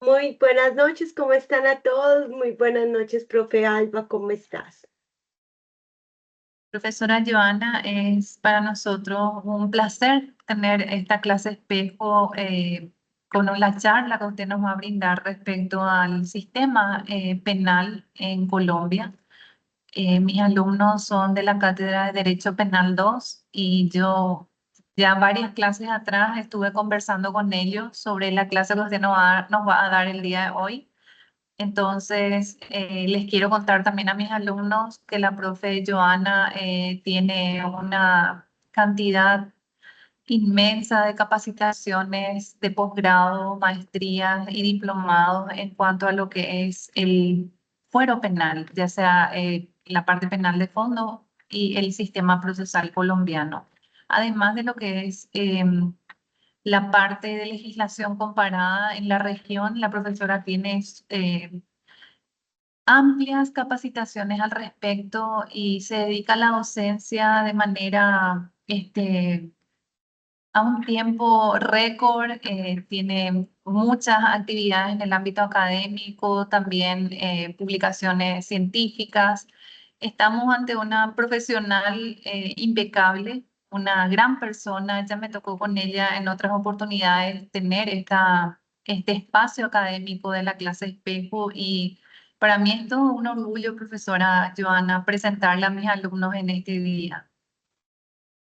Muy buenas noches, ¿cómo están a todos? Muy buenas noches, profe Alba, ¿cómo estás? Profesora Joana, es para nosotros un placer tener esta clase espejo con la charla que usted nos va a brindar respecto al sistema penal en Colombia. Mis alumnos son de la Cátedra de Derecho Penal 2 y yo ya varias clases atrás estuve conversando con ellos sobre la clase que usted nos va a dar el día de hoy. Entonces, les quiero contar también a mis alumnos que la profe Joana tiene una cantidad inmensa de capacitaciones de posgrado, maestrías y diplomados en cuanto a lo que es el fuero penal, ya sea la parte penal de fondo y el sistema procesal colombiano. Además de lo que es la parte de legislación comparada en la región, la profesora tiene amplias capacitaciones al respecto y se dedica a la docencia de manera, a un tiempo récord, tiene muchas actividades en el ámbito académico, también publicaciones científicas. Estamos ante una profesional impecable, una gran persona. Ya me tocó con ella en otras oportunidades tener este espacio académico de la clase espejo y para mí es todo un orgullo, profesora Joana, presentarla a mis alumnos en este día.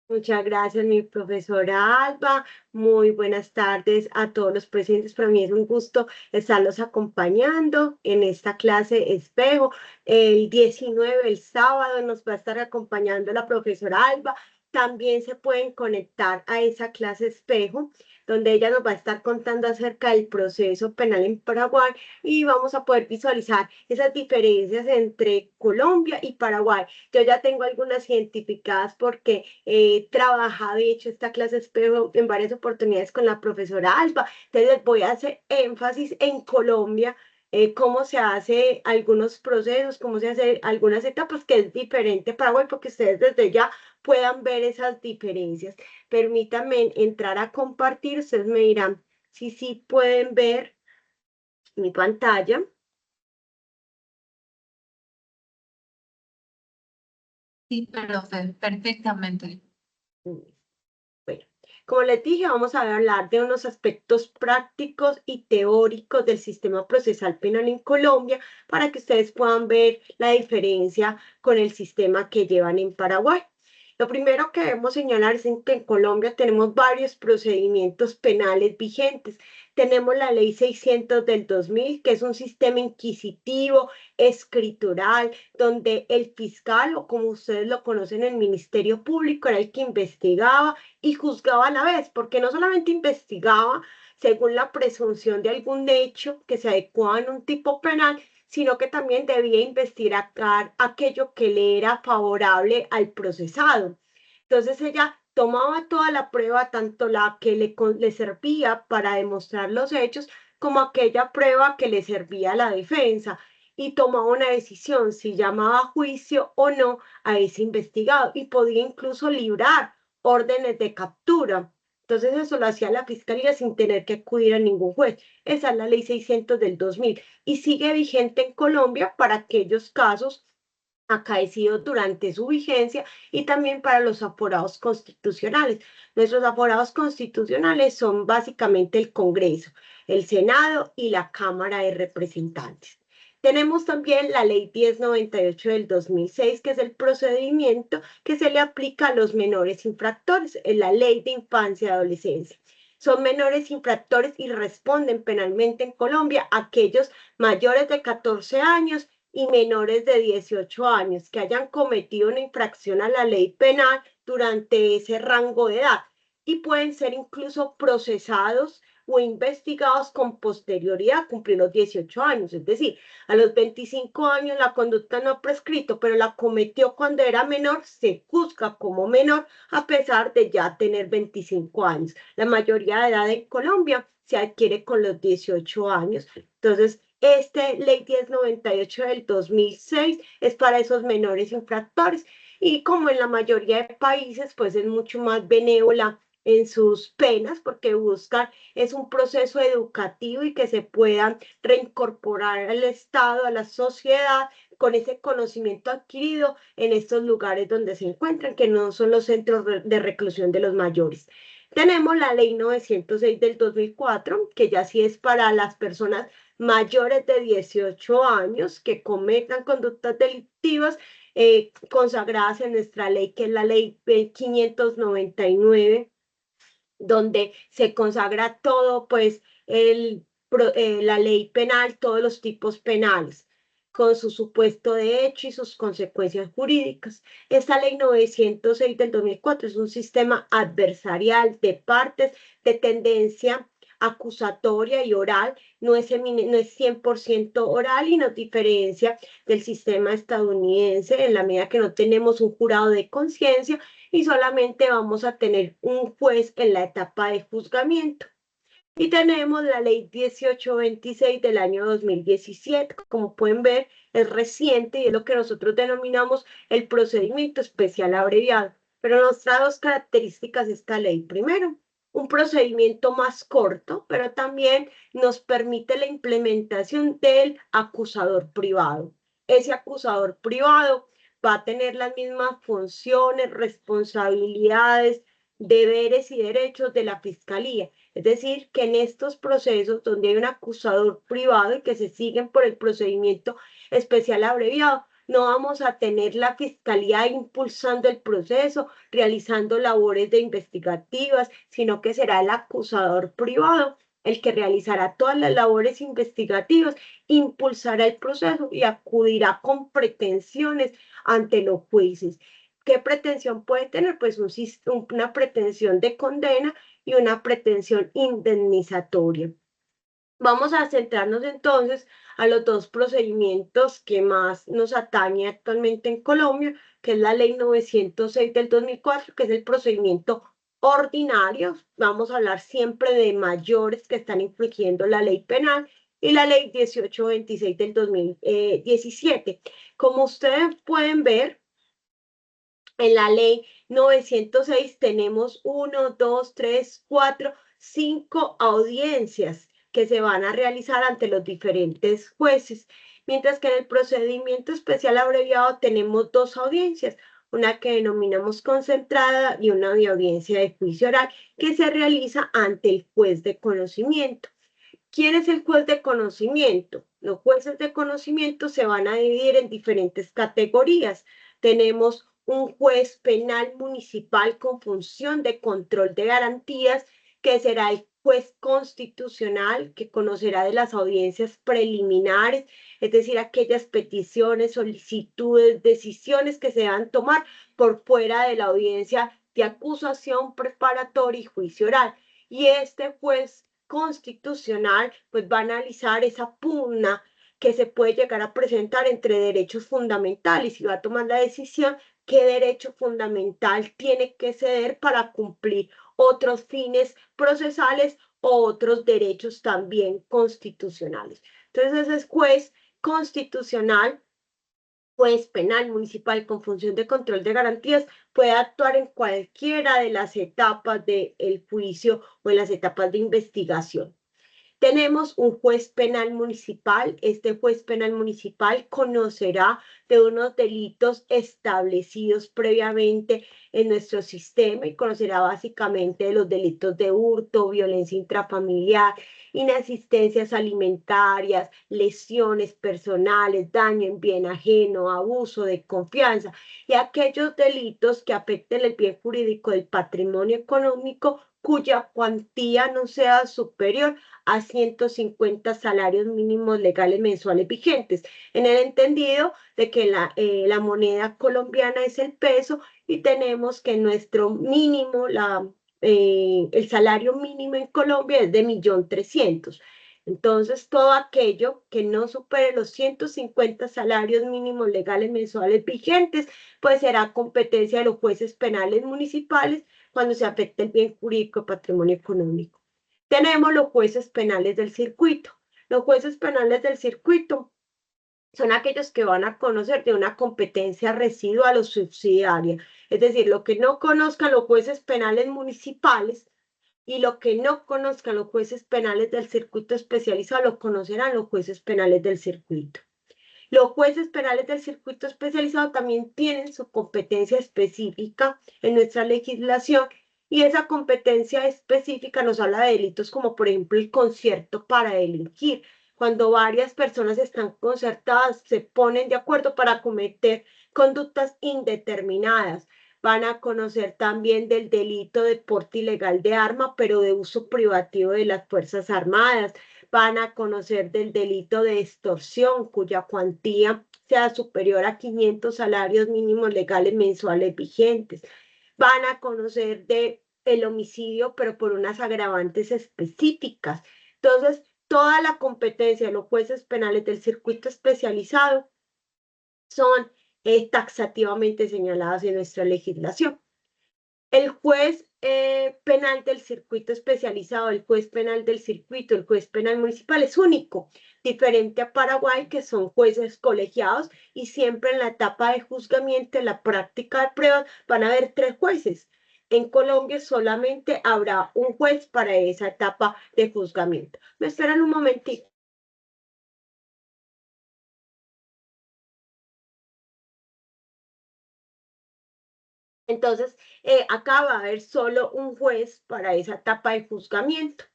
Muchas gracias, mi profesora Alba. Muy buenas tardes a todos los presentes. Para mí es un gusto estarlos acompañando en esta clase espejo. El 19, el sábado, nos va a estar acompañando la profesora Alba. También se pueden conectar a esa clase espejo, donde ella nos va a estar contando acerca del proceso penal en Paraguay y vamos a poder visualizar esas diferencias entre Colombia y Paraguay. Yo ya tengo algunas identificadas porque he trabajado y hecho esta clase espejo en varias oportunidades con la profesora Alba. Entonces les voy a hacer énfasis en Colombia, cómo se hace algunos procesos, cómo se hace algunas etapas, que es diferente a Paraguay, porque ustedes desde ya puedan ver esas diferencias. Permítanme entrar a compartir, ustedes me dirán si sí pueden ver mi pantalla. Sí, profe, perfectamente. Bueno, como les dije, vamos a hablar de unos aspectos prácticos y teóricos del sistema procesal penal en Colombia para que ustedes puedan ver la diferencia con el sistema que llevan en Paraguay. Lo primero que debemos señalar es que en Colombia tenemos varios procedimientos penales vigentes. Tenemos la Ley 600 del 2000, que es un sistema inquisitivo, escritural, donde el fiscal, o como ustedes lo conocen, el Ministerio Público, era el que investigaba y juzgaba a la vez, porque no solamente investigaba según la presunción de algún hecho que se adecuaba en un tipo penal, sino que también debía investigar aquello que le era favorable al procesado. Entonces ella tomaba toda la prueba, tanto la que le servía para demostrar los hechos, como aquella prueba que le servía a la defensa, y tomaba una decisión si llamaba a juicio o no a ese investigado, y podía incluso librar órdenes de captura. Entonces eso lo hacía la fiscalía sin tener que acudir a ningún juez. Esa es la ley 600 del 2000 y sigue vigente en Colombia para aquellos casos acaecidos durante su vigencia y también para los aforados constitucionales. Nuestros aforados constitucionales son básicamente el Congreso, el Senado y la Cámara de Representantes. Tenemos también la Ley 1098 del 2006, que es el procedimiento que se le aplica a los menores infractores, es la Ley de Infancia y Adolescencia. Son menores infractores y responden penalmente en Colombia aquellos mayores de 14 años y menores de 18 años que hayan cometido una infracción a la ley penal durante ese rango de edad y pueden ser incluso procesados o investigados con posterioridad a cumplir los 18 años. Es decir, a los 25 años la conducta no ha prescrito, pero la cometió cuando era menor, se juzga como menor a pesar de ya tener 25 años. La mayoría de edad en Colombia se adquiere con los 18 años. Entonces, ley 1098 del 2006 es para esos menores infractores y como en la mayoría de países, pues es mucho más benévola en sus penas, porque buscan es un proceso educativo y que se puedan reincorporar al Estado, a la sociedad, con ese conocimiento adquirido en estos lugares donde se encuentran, que no son los centros de reclusión de los mayores. Tenemos la ley 906 del 2004, que ya sí es para las personas mayores de 18 años que cometan conductas delictivas consagradas en nuestra ley, que es la ley 599, donde se consagra todo, pues, la ley penal, todos los tipos penales, con su supuesto de hecho y sus consecuencias jurídicas. Esta ley 906 del 2004 es un sistema adversarial de partes de tendencia acusatoria y oral, no es 100% oral y nos diferencia del sistema estadounidense en la medida que no tenemos un jurado de conciencia y solamente vamos a tener un juez en la etapa de juzgamiento. Y tenemos la ley 1826 del año 2017, como pueden ver, es reciente y es lo que nosotros denominamos el procedimiento especial abreviado. Pero nos trae dos características esta ley. Primero, un procedimiento más corto, pero también nos permite la implementación del acusador privado. Ese acusador privado va a tener las mismas funciones, responsabilidades, deberes y derechos de la fiscalía. Es decir, que en estos procesos donde hay un acusador privado y que se siguen por el procedimiento especial abreviado, no vamos a tener la fiscalía impulsando el proceso, realizando labores de investigativas, sino que será el acusador privado el que realizará todas las labores investigativas, impulsará el proceso y acudirá con pretensiones ante los jueces. ¿Qué pretensión puede tener? Pues una pretensión de condena y una pretensión indemnizatoria. Vamos a centrarnos entonces a los dos procedimientos que más nos atañe actualmente en Colombia, que es la ley 906 del 2004, que es el procedimiento ordinario. Vamos a hablar siempre de mayores que están infringiendo la ley penal y la ley 1826 del 2017. Como ustedes pueden ver, en la ley 906 tenemos 1, 2, 3, 4, 5 audiencias que se van a realizar ante los diferentes jueces, mientras que en el procedimiento especial abreviado tenemos dos audiencias, una que denominamos concentrada y una de audiencia de juicio oral que se realiza ante el juez de conocimiento. ¿Quién es el juez de conocimiento? Los jueces de conocimiento se van a dividir en diferentes categorías. Tenemos un juez penal municipal con función de control de garantías, que será el juez constitucional, que conocerá de las audiencias preliminares, es decir, aquellas peticiones, solicitudes, decisiones que se van a tomar por fuera de la audiencia de acusación preparatoria y juicio oral. Y este juez constitucional pues va a analizar esa pugna que se puede llegar a presentar entre derechos fundamentales y va a tomar la decisión qué derecho fundamental tiene que ceder para cumplir otros fines procesales o otros derechos también constitucionales. Entonces, ese es juez constitucional, juez penal municipal con función de control de garantías, puede actuar en cualquiera de las etapas del juicio o en las etapas de investigación. Tenemos un juez penal municipal. Este juez penal municipal conocerá de unos delitos establecidos previamente en nuestro sistema y conocerá básicamente de los delitos de hurto, violencia intrafamiliar, inasistencias alimentarias, lesiones personales, daño en bien ajeno, abuso de confianza y aquellos delitos que afecten el bien jurídico del patrimonio económico cuya cuantía no sea superior a 150 salarios mínimos legales mensuales vigentes, en el entendido de que la moneda colombiana es el peso y tenemos que nuestro mínimo, el salario mínimo en Colombia es de 1.300.000. Entonces, todo aquello que no supere los 150 salarios mínimos legales mensuales vigentes, pues será competencia de los jueces penales municipales cuando se afecte el bien jurídico y patrimonio económico. Tenemos los jueces penales del circuito. Los jueces penales del circuito son aquellos que van a conocer de una competencia residual o subsidiaria. Es decir, lo que no conozcan los jueces penales municipales y lo que no conozcan los jueces penales del circuito especializado lo conocerán los jueces penales del circuito. Los jueces penales del circuito especializado también tienen su competencia específica en nuestra legislación y esa competencia específica nos habla de delitos como por ejemplo el concierto para delinquir. Cuando varias personas están concertadas, se ponen de acuerdo para cometer conductas indeterminadas. Van a conocer también del delito de porte ilegal de arma, pero de uso privativo de las Fuerzas Armadas. Van a conocer del delito de extorsión, cuya cuantía sea superior a 500 salarios mínimos legales mensuales vigentes. Van a conocer de el homicidio, pero por unas agravantes específicas. Entonces, toda la competencia de los jueces penales del circuito especializado son taxativamente señaladas en nuestra legislación. El juez penal del circuito especializado, el juez penal del circuito, el juez penal municipal es único, diferente a Paraguay, que son jueces colegiados y siempre en la etapa de juzgamiento, en la práctica de pruebas, van a haber 3 jueces. En Colombia solamente habrá un juez para esa etapa de juzgamiento. Me esperan un momentito. Entonces, acá va a haber solo un juez para esa etapa de juzgamiento.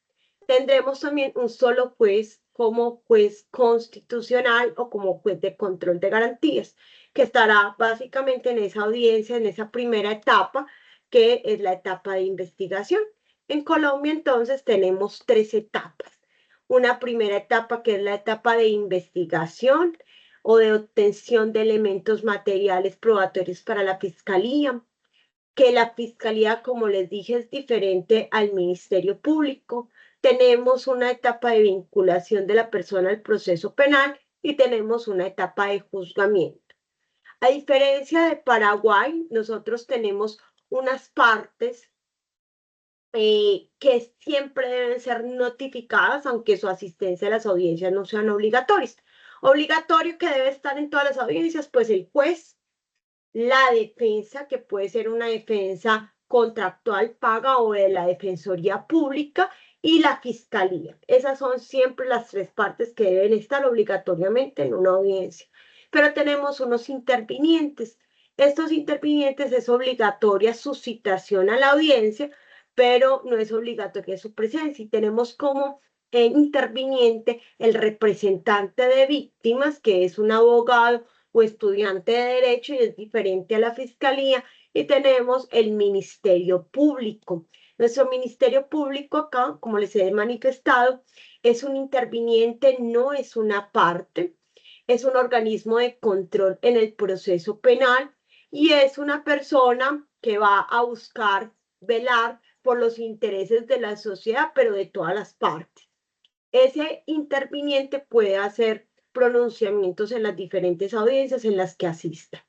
Tendremos también un solo juez como juez constitucional o como juez de control de garantías, que estará básicamente en esa audiencia, en esa primera etapa, que es la etapa de investigación. En Colombia, entonces, tenemos 3 etapas. Una primera etapa que es la etapa de investigación o de obtención de elementos materiales probatorios para la fiscalía, que la fiscalía, como les dije, es diferente al Ministerio Público. Tenemos una etapa de vinculación de la persona al proceso penal y tenemos una etapa de juzgamiento. A diferencia de Paraguay, nosotros tenemos unas partes que siempre deben ser notificadas, aunque su asistencia a las audiencias no sean obligatorias. Obligatorio que debe estar en todas las audiencias, pues el juez, la defensa, que puede ser una defensa contractual paga o de la Defensoría Pública, y la Fiscalía. Esas son siempre las 3 partes que deben estar obligatoriamente en una audiencia. Pero tenemos unos intervinientes. Estos intervinientes es obligatoria su citación a la audiencia, pero no es obligatoria su presencia. Y tenemos como interviniente el representante de víctimas, que es un abogado o estudiante de derecho y es diferente a la fiscalía, y tenemos el Ministerio Público. Nuestro Ministerio Público acá, como les he manifestado, es un interviniente, no es una parte, es un organismo de control en el proceso penal y es una persona que va a buscar velar por los intereses de la sociedad, pero de todas las partes. Ese interviniente puede hacer pronunciamientos en las diferentes audiencias en las que asista.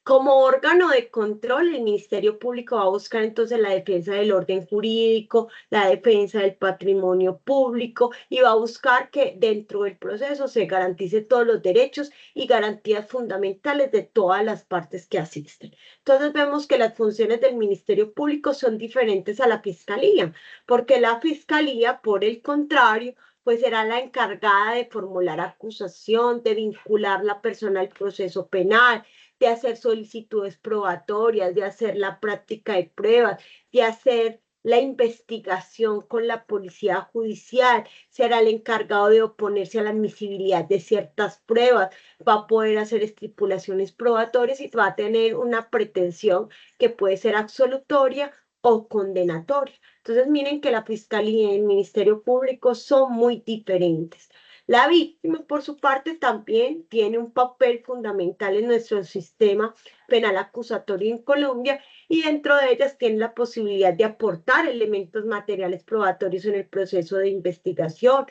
Como órgano de control, el Ministerio Público va a buscar entonces la defensa del orden jurídico, la defensa del patrimonio público y va a buscar que dentro del proceso se garantice todos los derechos y garantías fundamentales de todas las partes que asisten. Entonces vemos que las funciones del Ministerio Público son diferentes a la Fiscalía, porque la Fiscalía, por el contrario, pues será la encargada de formular acusación, de vincular la persona al proceso penal, de hacer solicitudes probatorias, de hacer la práctica de pruebas, de hacer la investigación con la policía judicial, será el encargado de oponerse a la admisibilidad de ciertas pruebas, va a poder hacer estipulaciones probatorias y va a tener una pretensión que puede ser absolutoria o condenatoria. Entonces miren que la Fiscalía y el Ministerio Público son muy diferentes. La víctima, por su parte, también tiene un papel fundamental en nuestro sistema penal acusatorio en Colombia y dentro de ellas tiene la posibilidad de aportar elementos materiales probatorios en el proceso de investigación.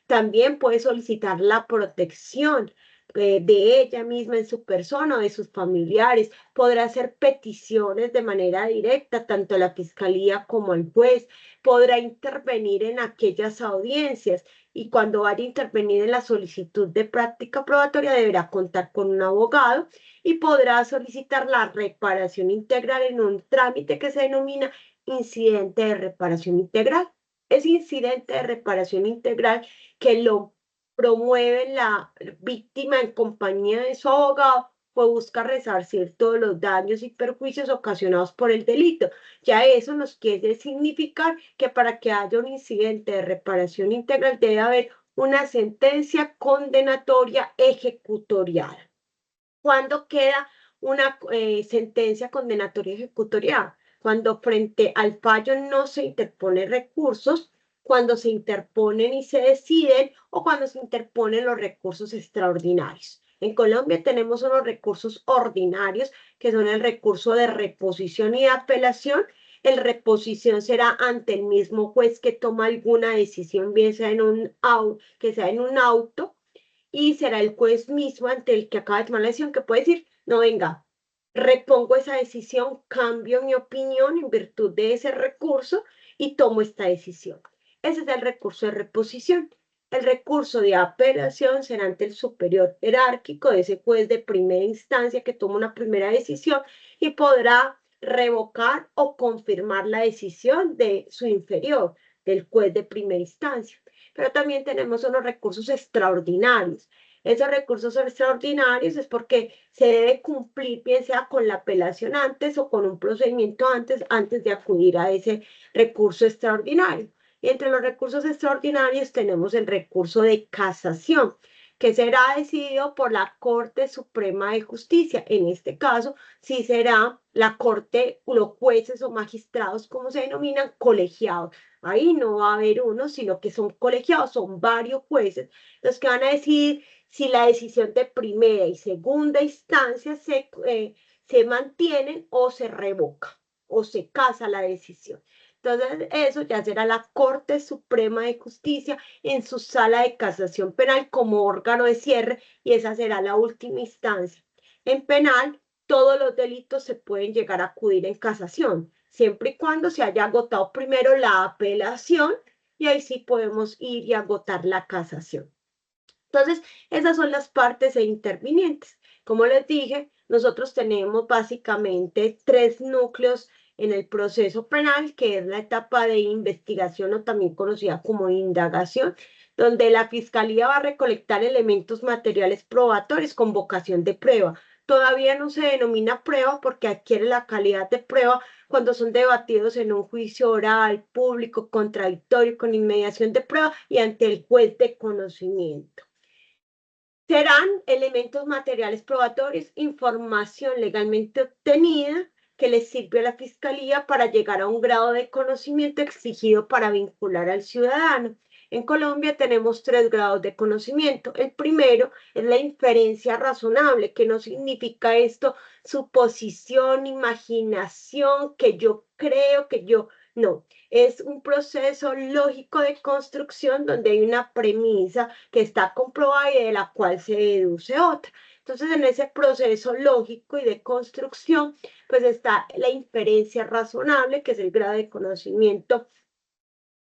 También puede solicitar la protección de ella misma en su persona o de sus familiares, podrá hacer peticiones de manera directa tanto a la fiscalía como al juez, podrá intervenir en aquellas audiencias y cuando vaya a intervenir en la solicitud de práctica probatoria deberá contar con un abogado y podrá solicitar la reparación integral en un trámite que se denomina incidente de reparación integral. Es incidente de reparación integral que lo promueve la víctima en compañía de su abogado, pues busca resarcir todos los daños y perjuicios ocasionados por el delito. Ya eso nos quiere significar que para que haya un incidente de reparación integral debe haber una sentencia condenatoria ejecutorial. ¿Cuándo queda una sentencia condenatoria ejecutorial? Cuando frente al fallo no se interponen recursos, cuando se interponen y se deciden o cuando se interponen los recursos extraordinarios. En Colombia tenemos unos recursos ordinarios que son el recurso de reposición y de apelación. El reposición será ante el mismo juez que toma alguna decisión, bien sea en un auto, y será el juez mismo ante el que acaba de tomar la decisión que puede decir, no, venga, repongo esa decisión, cambio mi opinión en virtud de ese recurso y tomo esta decisión. Ese es el recurso de reposición. El recurso de apelación será ante el superior jerárquico de ese juez de primera instancia que toma una primera decisión y podrá revocar o confirmar la decisión de su inferior, del juez de primera instancia. Pero también tenemos unos recursos extraordinarios. Esos recursos extraordinarios es porque se debe cumplir, bien sea con la apelación antes o con un procedimiento antes de acudir a ese recurso extraordinario. Y entre los recursos extraordinarios tenemos el recurso de casación, que será decidido por la Corte Suprema de Justicia. En este caso, sí será la Corte, los jueces o magistrados, como se denominan, colegiados. Ahí no va a haber uno, sino que son colegiados, son varios jueces los que van a decidir si la decisión de primera y segunda instancia se mantienen o se revoca o se casa la decisión. Entonces, eso ya será la Corte Suprema de Justicia en su sala de casación penal como órgano de cierre y esa será la última instancia. En penal, todos los delitos se pueden llegar a acudir en casación, siempre y cuando se haya agotado primero la apelación y ahí sí podemos ir y agotar la casación. Entonces, esas son las partes intervinientes. Como les dije, nosotros tenemos básicamente tres núcleos en el proceso penal, que es la etapa de investigación o también conocida como indagación, donde la fiscalía va a recolectar elementos materiales probatorios con vocación de prueba. Todavía no se denomina prueba porque adquiere la calidad de prueba cuando son debatidos en un juicio oral, público, contradictorio, con inmediación de prueba y ante el juez de conocimiento. Serán elementos materiales probatorios, información legalmente obtenida que les sirve a la Fiscalía para llegar a un grado de conocimiento exigido para vincular al ciudadano. En Colombia tenemos 3 grados de conocimiento. El primero es la inferencia razonable, que no significa esto suposición, imaginación, que yo creo, que yo no. Es un proceso lógico de construcción donde hay una premisa que está comprobada y de la cual se deduce otra. Entonces, en ese proceso lógico y de construcción, pues está la inferencia razonable, que es el grado de conocimiento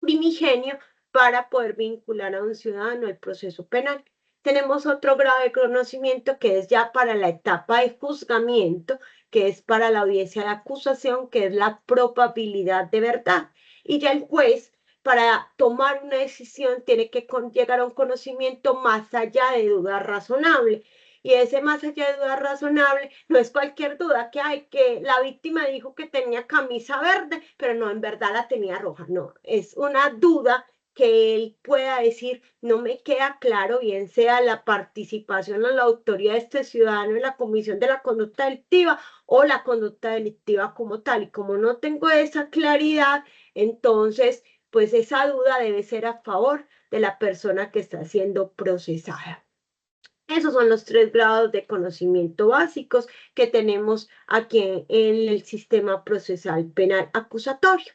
primigenio para poder vincular a un ciudadano al proceso penal. Tenemos otro grado de conocimiento que es ya para la etapa de juzgamiento, que es para la audiencia de acusación, que es la probabilidad de verdad. Y ya el juez, para tomar una decisión, tiene que llegar a un conocimiento más allá de duda razonable. Y ese más allá de duda razonable no es cualquier duda que hay, que la víctima dijo que tenía camisa verde, pero no, en verdad la tenía roja. No, es una duda que él pueda decir, no me queda claro, bien sea la participación o la autoría de este ciudadano en la comisión de la conducta delictiva o la conducta delictiva como tal. Y como no tengo esa claridad, entonces, pues esa duda debe ser a favor de la persona que está siendo procesada. Esos son los 3 grados de conocimiento básicos que tenemos aquí en el sistema procesal penal acusatorio.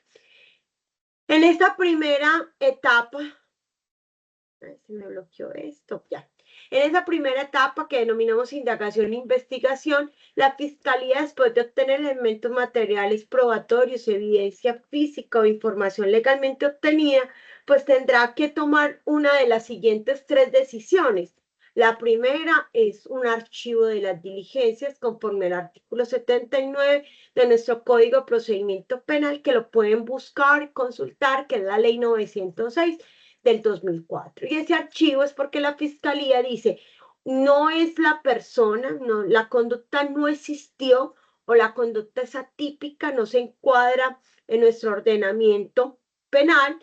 En esta primera etapa, a ver si me bloqueó esto, ya. En esa primera etapa que denominamos indagación e investigación, la Fiscalía, después de obtener elementos materiales probatorios, evidencia física o información legalmente obtenida, pues tendrá que tomar una de las siguientes tres decisiones. La primera es un archivo de las diligencias conforme al artículo 79 de nuestro Código de Procedimiento Penal, que lo pueden buscar y consultar, que es la Ley 906 del 2004. Y ese archivo es porque la Fiscalía dice, no es la persona, no, la conducta no existió o la conducta es atípica, no se encuadra en nuestro ordenamiento penal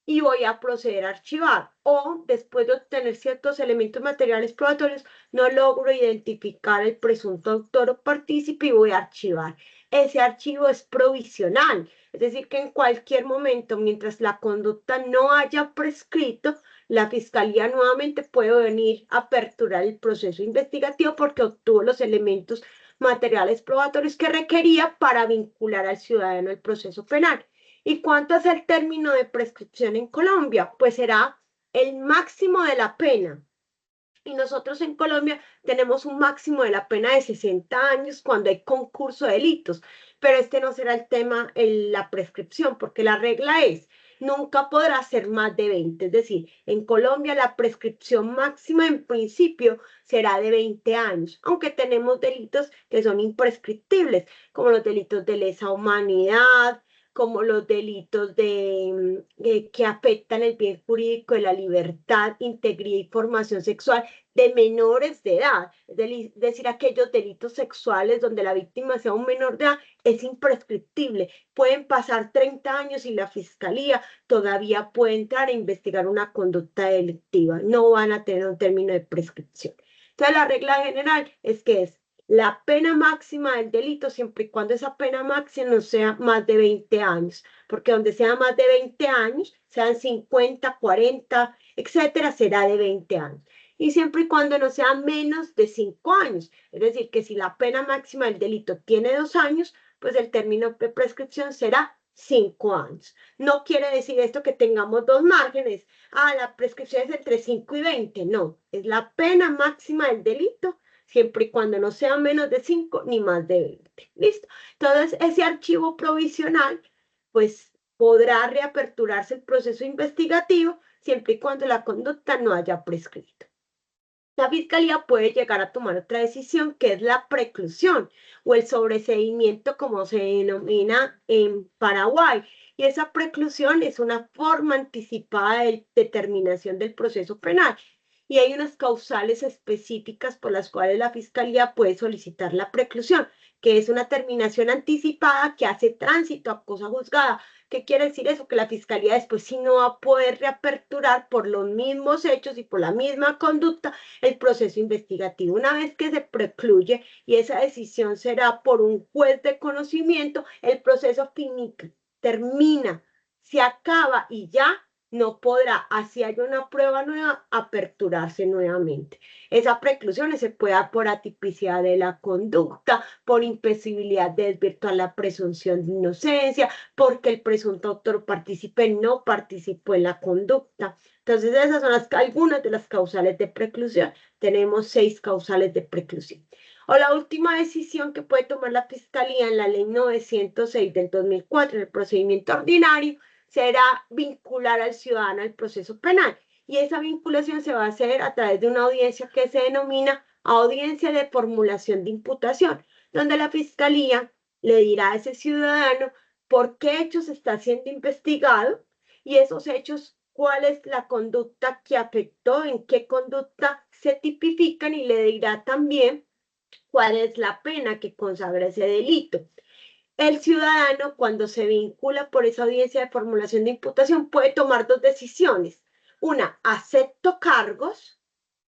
y voy a proceder a archivar. O después de obtener ciertos elementos materiales probatorios, no logro identificar el presunto autor o partícipe y voy a archivar. Ese archivo es provisional, es decir, que en cualquier momento, mientras la conducta no haya prescrito, la Fiscalía nuevamente puede venir a aperturar el proceso investigativo porque obtuvo los elementos materiales probatorios que requería para vincular al ciudadano al proceso penal. ¿Y cuánto es el término de prescripción en Colombia? Pues será el máximo de la pena. Y nosotros en Colombia tenemos un máximo de la pena de 60 años cuando hay concurso de delitos, pero este no será el tema en la prescripción, porque la regla es, nunca podrá ser más de 20, es decir, en Colombia la prescripción máxima en principio será de 20 años, aunque tenemos delitos que son imprescriptibles, como los delitos de lesa humanidad, como los delitos que afectan el bien jurídico de la libertad, integridad y formación sexual de menores de edad, es decir, aquellos delitos sexuales donde la víctima sea un menor de edad, es imprescriptible. Pueden pasar 30 años y la Fiscalía todavía puede entrar a investigar una conducta delictiva. No van a tener un término de prescripción. Entonces, la regla general es que es la pena máxima del delito siempre y cuando esa pena máxima no sea más de 20 años, porque donde sea más de 20 años, sean 50, 40, etcétera, será de 20 años. Y siempre y cuando no sea menos de 5 años, es decir, que si la pena máxima del delito tiene 2 años, pues el término de prescripción será 5 años. No quiere decir esto que tengamos dos márgenes. La prescripción es entre 5 y 20. No, es la pena máxima del delito siempre y cuando no sea menos de 5 ni más de 20. ¿Listo? Entonces, ese archivo provisional, pues podrá reaperturarse el proceso investigativo siempre y cuando la conducta no haya prescrito. La Fiscalía puede llegar a tomar otra decisión que es la preclusión o el sobreseimiento como se denomina en Paraguay. Y esa preclusión es una forma anticipada de determinación del proceso penal y hay unas causales específicas por las cuales la Fiscalía puede solicitar la preclusión, que es una terminación anticipada que hace tránsito a cosa juzgada. ¿Qué quiere decir eso? Que la Fiscalía después sí no va a poder reaperturar por los mismos hechos y por la misma conducta el proceso investigativo. Una vez que se precluye y esa decisión será por un juez de conocimiento, el proceso termina, se acaba y ya no podrá, así haya una prueba nueva, aperturarse nuevamente. Esa preclusión se puede dar por atipicidad de la conducta, por imposibilidad de desvirtuar la presunción de inocencia, porque el presunto autor partícipe no participó en la conducta. Entonces, esas son algunas de las causales de preclusión. Tenemos 6 causales de preclusión. O la última decisión que puede tomar la Fiscalía en la Ley 906 del 2004, en el procedimiento ordinario, será vincular al ciudadano al proceso penal. Y esa vinculación se va a hacer a través de una audiencia que se denomina audiencia de formulación de imputación, donde la Fiscalía le dirá a ese ciudadano por qué hechos está siendo investigado y esos hechos, cuál es la conducta que afectó, en qué conducta se tipifican y le dirá también cuál es la pena que consagra ese delito. El ciudadano, cuando se vincula por esa audiencia de formulación de imputación, puede tomar dos decisiones. Una, acepto cargos,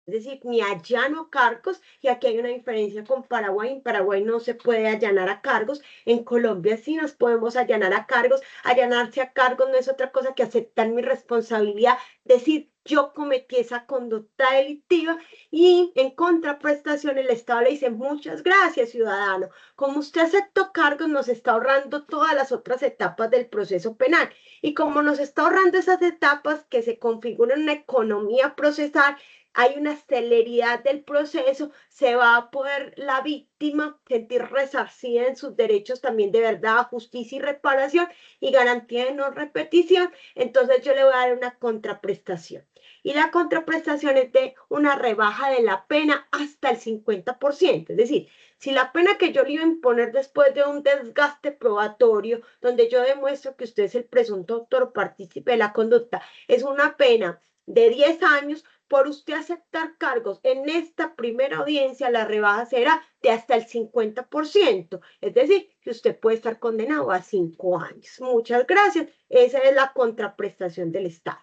es decir, me allano a cargos, y aquí hay una diferencia con Paraguay. En Paraguay no se puede allanar a cargos, en Colombia sí nos podemos allanar a cargos. Allanarse a cargos no es otra cosa que aceptar mi responsabilidad, decir, yo cometí esa conducta delictiva y en contraprestación el Estado le dice, muchas gracias, ciudadano. Como usted aceptó cargos, nos está ahorrando todas las otras etapas del proceso penal. Y como nos está ahorrando esas etapas que se configuran en una economía procesal, hay una celeridad del proceso, se va a poder la víctima sentir resarcida en sus derechos también de verdad, justicia y reparación y garantía de no repetición. Entonces yo le voy a dar una contraprestación. Y la contraprestación es de una rebaja de la pena hasta el 50%. Es decir, si la pena que yo le iba a imponer después de un desgaste probatorio, donde yo demuestro que usted es el presunto autor o partícipe de la conducta, es una pena de 10 años, por usted aceptar cargos en esta primera audiencia, la rebaja será de hasta el 50%. Es decir, que usted puede estar condenado a 5 años. Muchas gracias. Esa es la contraprestación del Estado.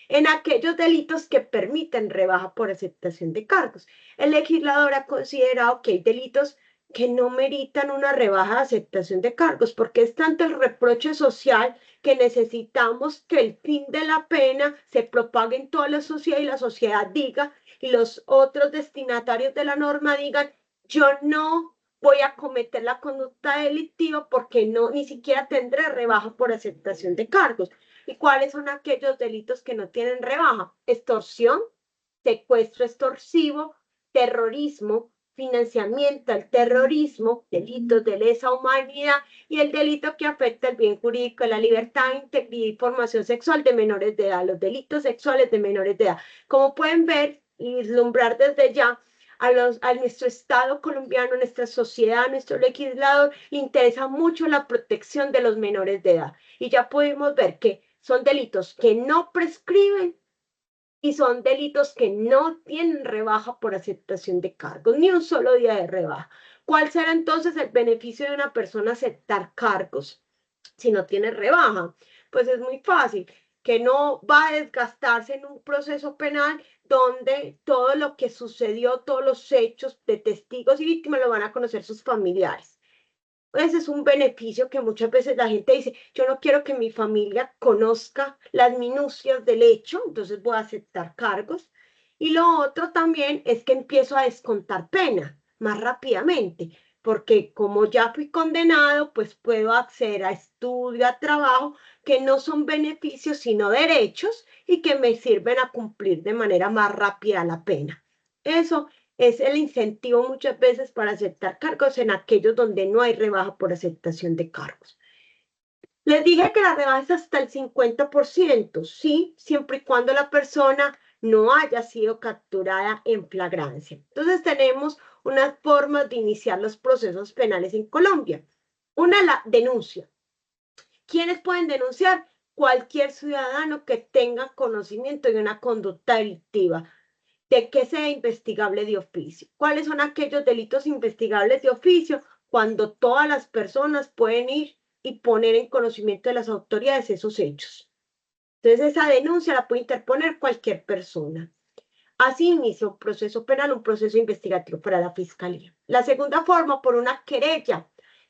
En aquellos delitos que permiten rebaja por aceptación de cargos, el legislador ha considerado que hay delitos que no meritan una rebaja de aceptación de cargos, porque es tanto el reproche social que necesitamos que el fin de la pena se propague en toda la sociedad y la sociedad diga, y los otros destinatarios de la norma digan, yo no voy a cometer la conducta delictiva porque no, ni siquiera tendré rebaja por aceptación de cargos. ¿Y cuáles son aquellos delitos que no tienen rebaja? Extorsión, secuestro extorsivo, terrorismo, financiamiento al terrorismo, delitos de lesa humanidad y el delito que afecta el bien jurídico de la libertad, integridad y formación sexual de menores de edad, los delitos sexuales de menores de edad. Como pueden ver y vislumbrar desde ya, a nuestro Estado colombiano, a nuestra sociedad, a nuestro legislador, le interesa mucho la protección de los menores de edad. Y ya podemos ver que son delitos que no prescriben y son delitos que no tienen rebaja por aceptación de cargos, ni un solo día de rebaja. ¿Cuál será entonces el beneficio de una persona aceptar cargos si no tiene rebaja? Pues es muy fácil, que no va a desgastarse en un proceso penal donde todo lo que sucedió, todos los hechos de testigos y víctimas lo van a conocer sus familiares. Ese es un beneficio que muchas veces la gente dice, yo no quiero que mi familia conozca las minucias del hecho, entonces voy a aceptar cargos. Y lo otro también es que empiezo a descontar pena más rápidamente, porque como ya fui condenado, pues puedo acceder a estudio, a trabajo, que no son beneficios, sino derechos y que me sirven a cumplir de manera más rápida la pena. Eso es el incentivo muchas veces para aceptar cargos en aquellos donde no hay rebaja por aceptación de cargos. Les dije que la rebaja es hasta el 50%, sí, siempre y cuando la persona no haya sido capturada en flagrancia. Entonces tenemos unas formas de iniciar los procesos penales en Colombia. Una, la denuncia. ¿Quiénes pueden denunciar? Cualquier ciudadano que tenga conocimiento de una conducta delictiva, de que sea investigable de oficio. ¿Cuáles son aquellos delitos investigables de oficio? Cuando todas las personas pueden ir y poner en conocimiento de las autoridades esos hechos. Entonces esa denuncia la puede interponer cualquier persona. Así inicia un proceso penal, un proceso investigativo para la fiscalía. La segunda forma, por una querella.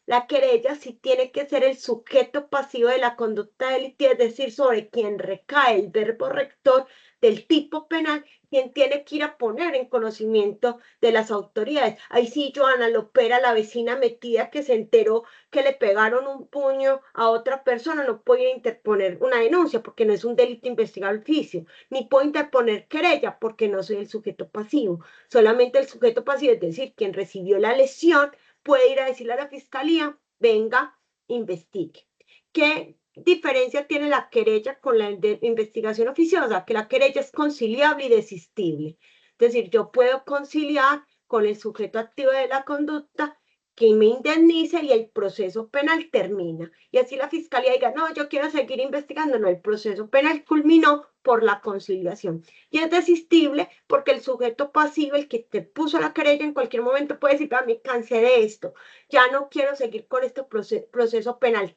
La querella sí tiene que ser el sujeto pasivo de la conducta delictiva, es decir, sobre quien recae el verbo rector del tipo penal, quien tiene que ir a poner en conocimiento de las autoridades. Ahí sí, Joana Lopera, la vecina metida que se enteró que le pegaron un puño a otra persona, no puede interponer una denuncia porque no es un delito investigable oficio, ni puedo interponer querella porque no soy el sujeto pasivo. Solamente el sujeto pasivo, es decir, quien recibió la lesión, puede ir a decirle a la fiscalía, venga, investigue. ¿Qué diferencia tiene la querella con la investigación oficiosa? Que la querella es conciliable y desistible. Es decir, yo puedo conciliar con el sujeto activo de la conducta que me indemnice y el proceso penal termina. Y así la fiscalía diga, no, yo quiero seguir investigando. No, el proceso penal culminó por la conciliación. Y es desistible porque el sujeto pasivo, el que te puso la querella, en cualquier momento puede decir, me cansé de esto, ya no quiero seguir con este proceso penal.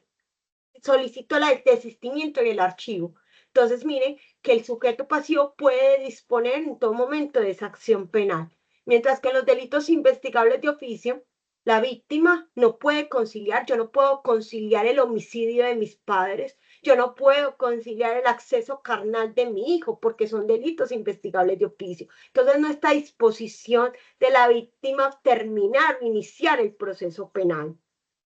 Solicito el desistimiento y el archivo. Entonces, miren que el sujeto pasivo puede disponer en todo momento de esa acción penal. Mientras que en los delitos investigables de oficio, la víctima no puede conciliar, yo no puedo conciliar el homicidio de mis padres, yo no puedo conciliar el acceso carnal de mi hijo, porque son delitos investigables de oficio. Entonces no está a disposición de la víctima terminar, iniciar el proceso penal.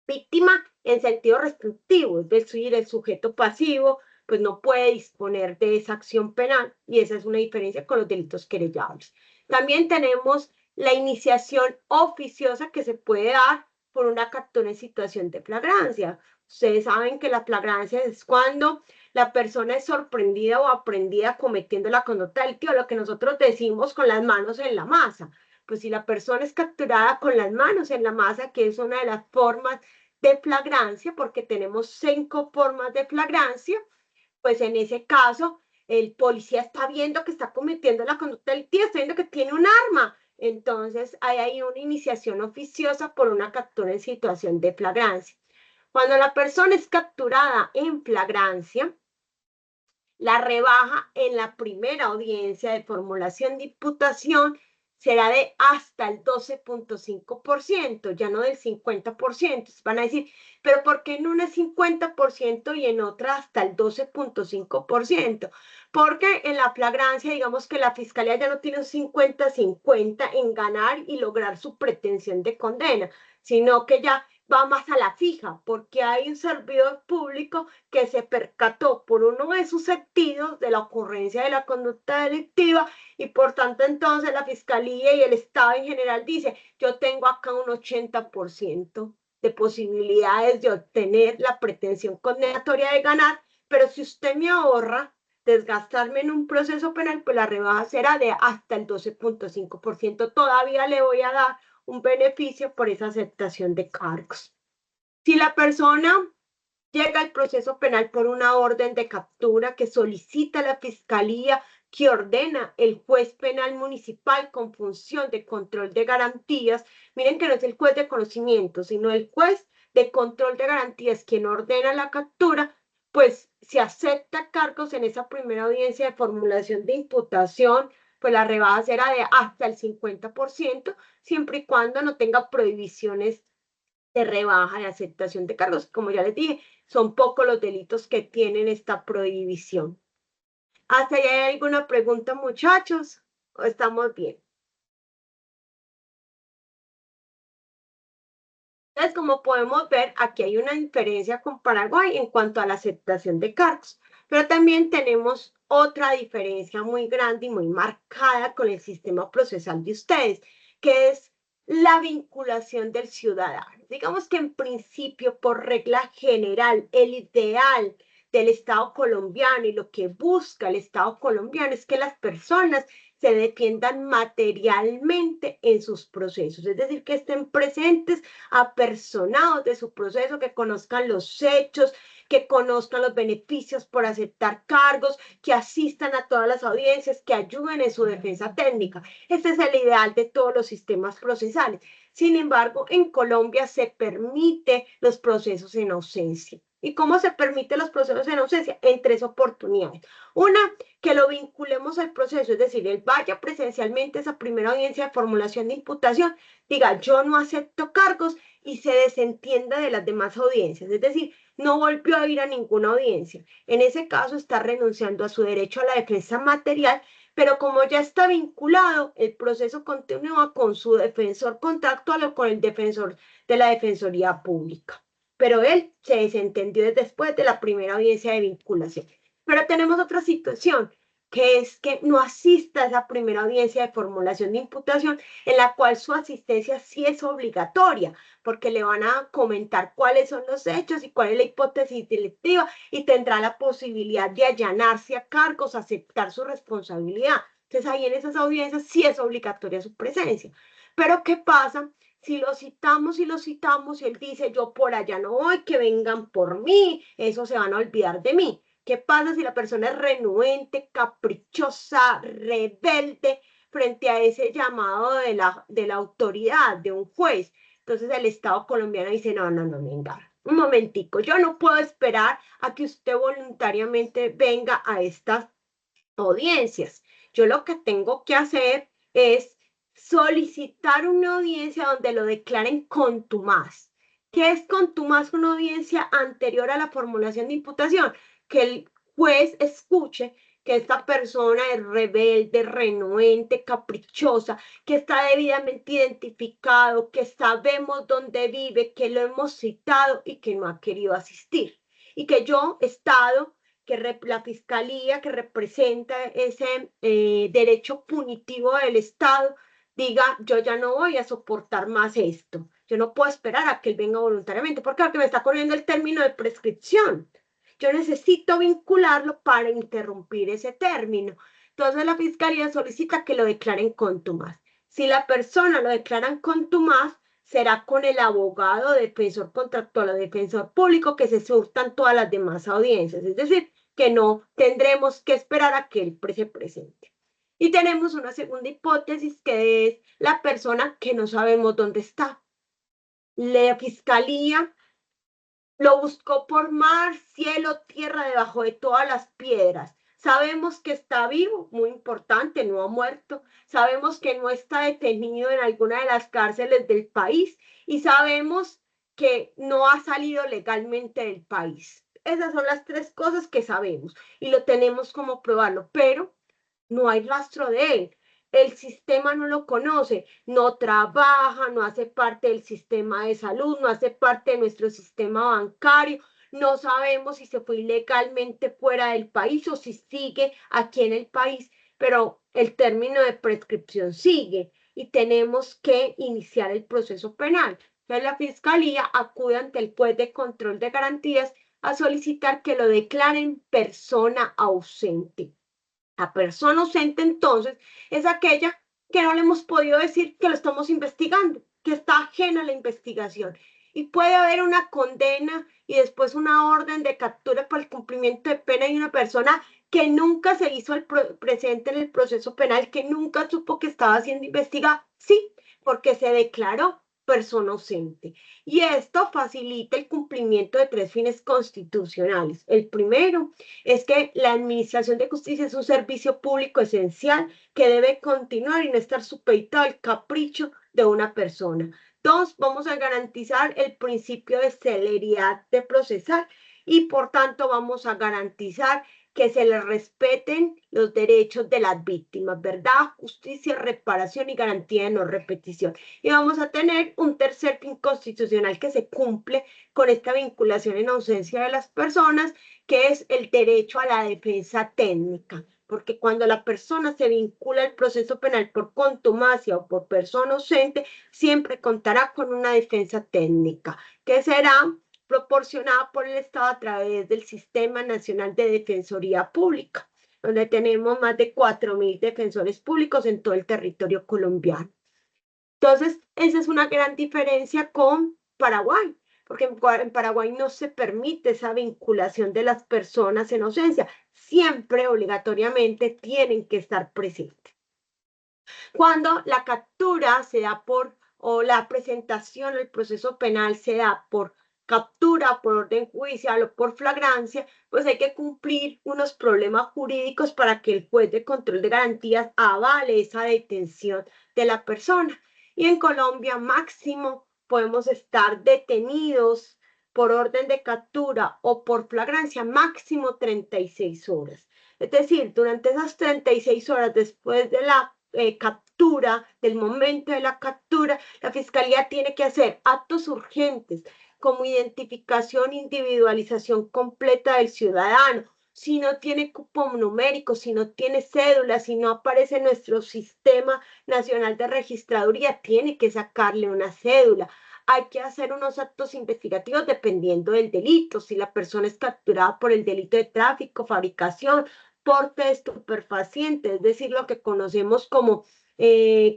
Víctima en sentido restrictivo, es decir, el sujeto pasivo pues no puede disponer de esa acción penal, y esa es una diferencia con los delitos querellables. También tenemos la iniciación oficiosa que se puede dar por una captura en situación de flagrancia. Ustedes saben que la flagrancia es cuando la persona es sorprendida o aprendida cometiendo la conducta delictiva, lo que nosotros decimos con las manos en la masa. Pues si la persona es capturada con las manos en la masa, que es una de las formas de flagrancia, porque tenemos 5 formas de flagrancia, pues en ese caso el policía está viendo que está cometiendo la conducta delictiva, está viendo que tiene un arma. Entonces hay ahí una iniciación oficiosa por una captura en situación de flagrancia. Cuando la persona es capturada en flagrancia, la rebaja en la primera audiencia de formulación de imputación será de hasta el 12.5%, ya no del 50%. Van a decir, pero ¿por qué en una es 50% y en otra hasta el 12.5%? Porque en la flagrancia, digamos que la fiscalía ya no tiene un 50-50 en ganar y lograr su pretensión de condena, sino que ya va más a la fija, porque hay un servidor público que se percató por uno de sus sentidos de la ocurrencia de la conducta delictiva, y por tanto entonces la fiscalía y el Estado en general dice, yo tengo acá un 80% de posibilidades de obtener la pretensión condenatoria de ganar, pero si usted me ahorra desgastarme en un proceso penal, pues la rebaja será de hasta el 12.5%. Todavía le voy a dar un beneficio por esa aceptación de cargos. Si la persona llega al proceso penal por una orden de captura que solicita la fiscalía, que ordena el juez penal municipal con función de control de garantías, miren que no es el juez de conocimiento, sino el juez de control de garantías quien ordena la captura, pues si acepta cargos en esa primera audiencia de formulación de imputación, pues la rebaja será de hasta el 50%, siempre y cuando no tenga prohibiciones de rebaja de aceptación de cargos. Como ya les dije, son pocos los delitos que tienen esta prohibición. ¿Hasta ahí hay alguna pregunta, muchachos? ¿O estamos bien? Entonces, como podemos ver, aquí hay una diferencia con Paraguay en cuanto a la aceptación de cargos, pero también tenemos otra diferencia muy grande y muy marcada con el sistema procesal de ustedes, que es la vinculación del ciudadano. Digamos que en principio, por regla general, el ideal del Estado colombiano y lo que busca el Estado colombiano es que las personas se defiendan materialmente en sus procesos, es decir, que estén presentes, apersonados de su proceso, que conozcan los hechos, que conozcan los beneficios por aceptar cargos, que asistan a todas las audiencias, que ayuden en su defensa técnica. Este es el ideal de todos los sistemas procesales. Sin embargo, en Colombia se permite los procesos en ausencia. ¿Y cómo se permite los procesos en ausencia? En 3 oportunidades. Una, que lo vinculemos al proceso, es decir, él vaya presencialmente a esa primera audiencia de formulación de imputación, diga, yo no acepto cargos, y se desentienda de las demás audiencias, es decir, no volvió a ir a ninguna audiencia. En ese caso está renunciando a su derecho a la defensa material, pero como ya está vinculado, el proceso continúa con su defensor contractual o con el defensor de la Defensoría Pública. Pero él se desentendió después de la primera audiencia de vinculación. Pero tenemos otra situación, que es que no asista a esa primera audiencia de formulación de imputación, en la cual su asistencia sí es obligatoria, porque le van a comentar cuáles son los hechos y cuál es la hipótesis delictiva, y tendrá la posibilidad de allanarse a cargos, aceptar su responsabilidad. Entonces ahí en esas audiencias sí es obligatoria su presencia. Pero ¿qué pasa? Si lo citamos y lo citamos y él dice, yo por allá no voy, que vengan por mí, eso se van a olvidar de mí. ¿Qué pasa si la persona es renuente, caprichosa, rebelde frente a ese llamado de la autoridad, de un juez? Entonces el Estado colombiano dice, no, no, no, venga, un momentico, yo no puedo esperar a que usted voluntariamente venga a estas audiencias. Yo lo que tengo que hacer es solicitar una audiencia donde lo declaren contumaz. ¿Qué es contumaz? Una audiencia anterior a la formulación de imputación, que el juez escuche que esta persona es rebelde, renuente, caprichosa, que está debidamente identificado, que sabemos dónde vive, que lo hemos citado y que no ha querido asistir. Y que yo, Estado, la fiscalía que representa ese derecho punitivo del Estado diga, yo ya no voy a soportar más esto. Yo no puedo esperar a que él venga voluntariamente. ¿Por qué? Porque me está corriendo el término de prescripción. Yo necesito vincularlo para interrumpir ese término. Entonces la fiscalía solicita que lo declaren contumaz. Si la persona lo declaran contumaz, será con el abogado, defensor contractual o defensor público que se surtan todas las demás audiencias. Es decir, que no tendremos que esperar a que él se presente. Y tenemos una segunda hipótesis que es la persona que no sabemos dónde está. La fiscalía lo buscó por mar, cielo, tierra, debajo de todas las piedras. Sabemos que está vivo, muy importante, no ha muerto. Sabemos que no está detenido en alguna de las cárceles del país y sabemos que no ha salido legalmente del país. Esas son las tres cosas que sabemos y lo tenemos como probarlo, pero no hay rastro de él. El sistema no lo conoce, no trabaja, no hace parte del sistema de salud, no hace parte de nuestro sistema bancario. No sabemos si se fue ilegalmente fuera del país o si sigue aquí en el país, pero el término de prescripción sigue y tenemos que iniciar el proceso penal. Entonces la fiscalía acude ante el juez de control de garantías a solicitar que lo declaren persona ausente. La persona ausente entonces es aquella que no le hemos podido decir que lo estamos investigando, que está ajena a la investigación. Y puede haber una condena y después una orden de captura para el cumplimiento de pena y una persona que nunca se hizo presente en el proceso penal, que nunca supo que estaba siendo investigada. Sí, porque se declaró persona ausente. Y esto facilita el cumplimiento de tres fines constitucionales. El primero es que la administración de justicia es un servicio público esencial que debe continuar y no estar supeditado al capricho de una persona. Dos, vamos a garantizar el principio de celeridad de procesar y por tanto vamos a garantizar que se les respeten los derechos de las víctimas, verdad, justicia, reparación y garantía de no repetición. Y vamos a tener un tercer fin constitucional que se cumple con esta vinculación en ausencia de las personas, que es el derecho a la defensa técnica, porque cuando la persona se vincula al proceso penal por contumacia o por persona ausente, siempre contará con una defensa técnica, que será proporcionada por el Estado a través del Sistema Nacional de Defensoría Pública, donde tenemos más de 4.000 defensores públicos en todo el territorio colombiano. Entonces, esa es una gran diferencia con Paraguay, porque en Paraguay no se permite esa vinculación de las personas en ausencia, siempre obligatoriamente tienen que estar presentes. Cuando la captura se da o la presentación, el proceso penal se da por captura, por orden judicial o por flagrancia, pues hay que cumplir unos problemas jurídicos para que el juez de control de garantías avale esa detención de la persona. Y en Colombia máximo podemos estar detenidos por orden de captura o por flagrancia máximo 36 horas. Es decir, durante esas 36 horas después de la captura, del momento de la captura, la fiscalía tiene que hacer actos urgentes como identificación, individualización completa del ciudadano. Si no tiene cupo numérico, si no tiene cédula, si no aparece en nuestro sistema nacional de registraduría, tiene que sacarle una cédula. Hay que hacer unos actos investigativos dependiendo del delito. Si la persona es capturada por el delito de tráfico, fabricación, porte de estupefacientes, es decir, lo que conocemos como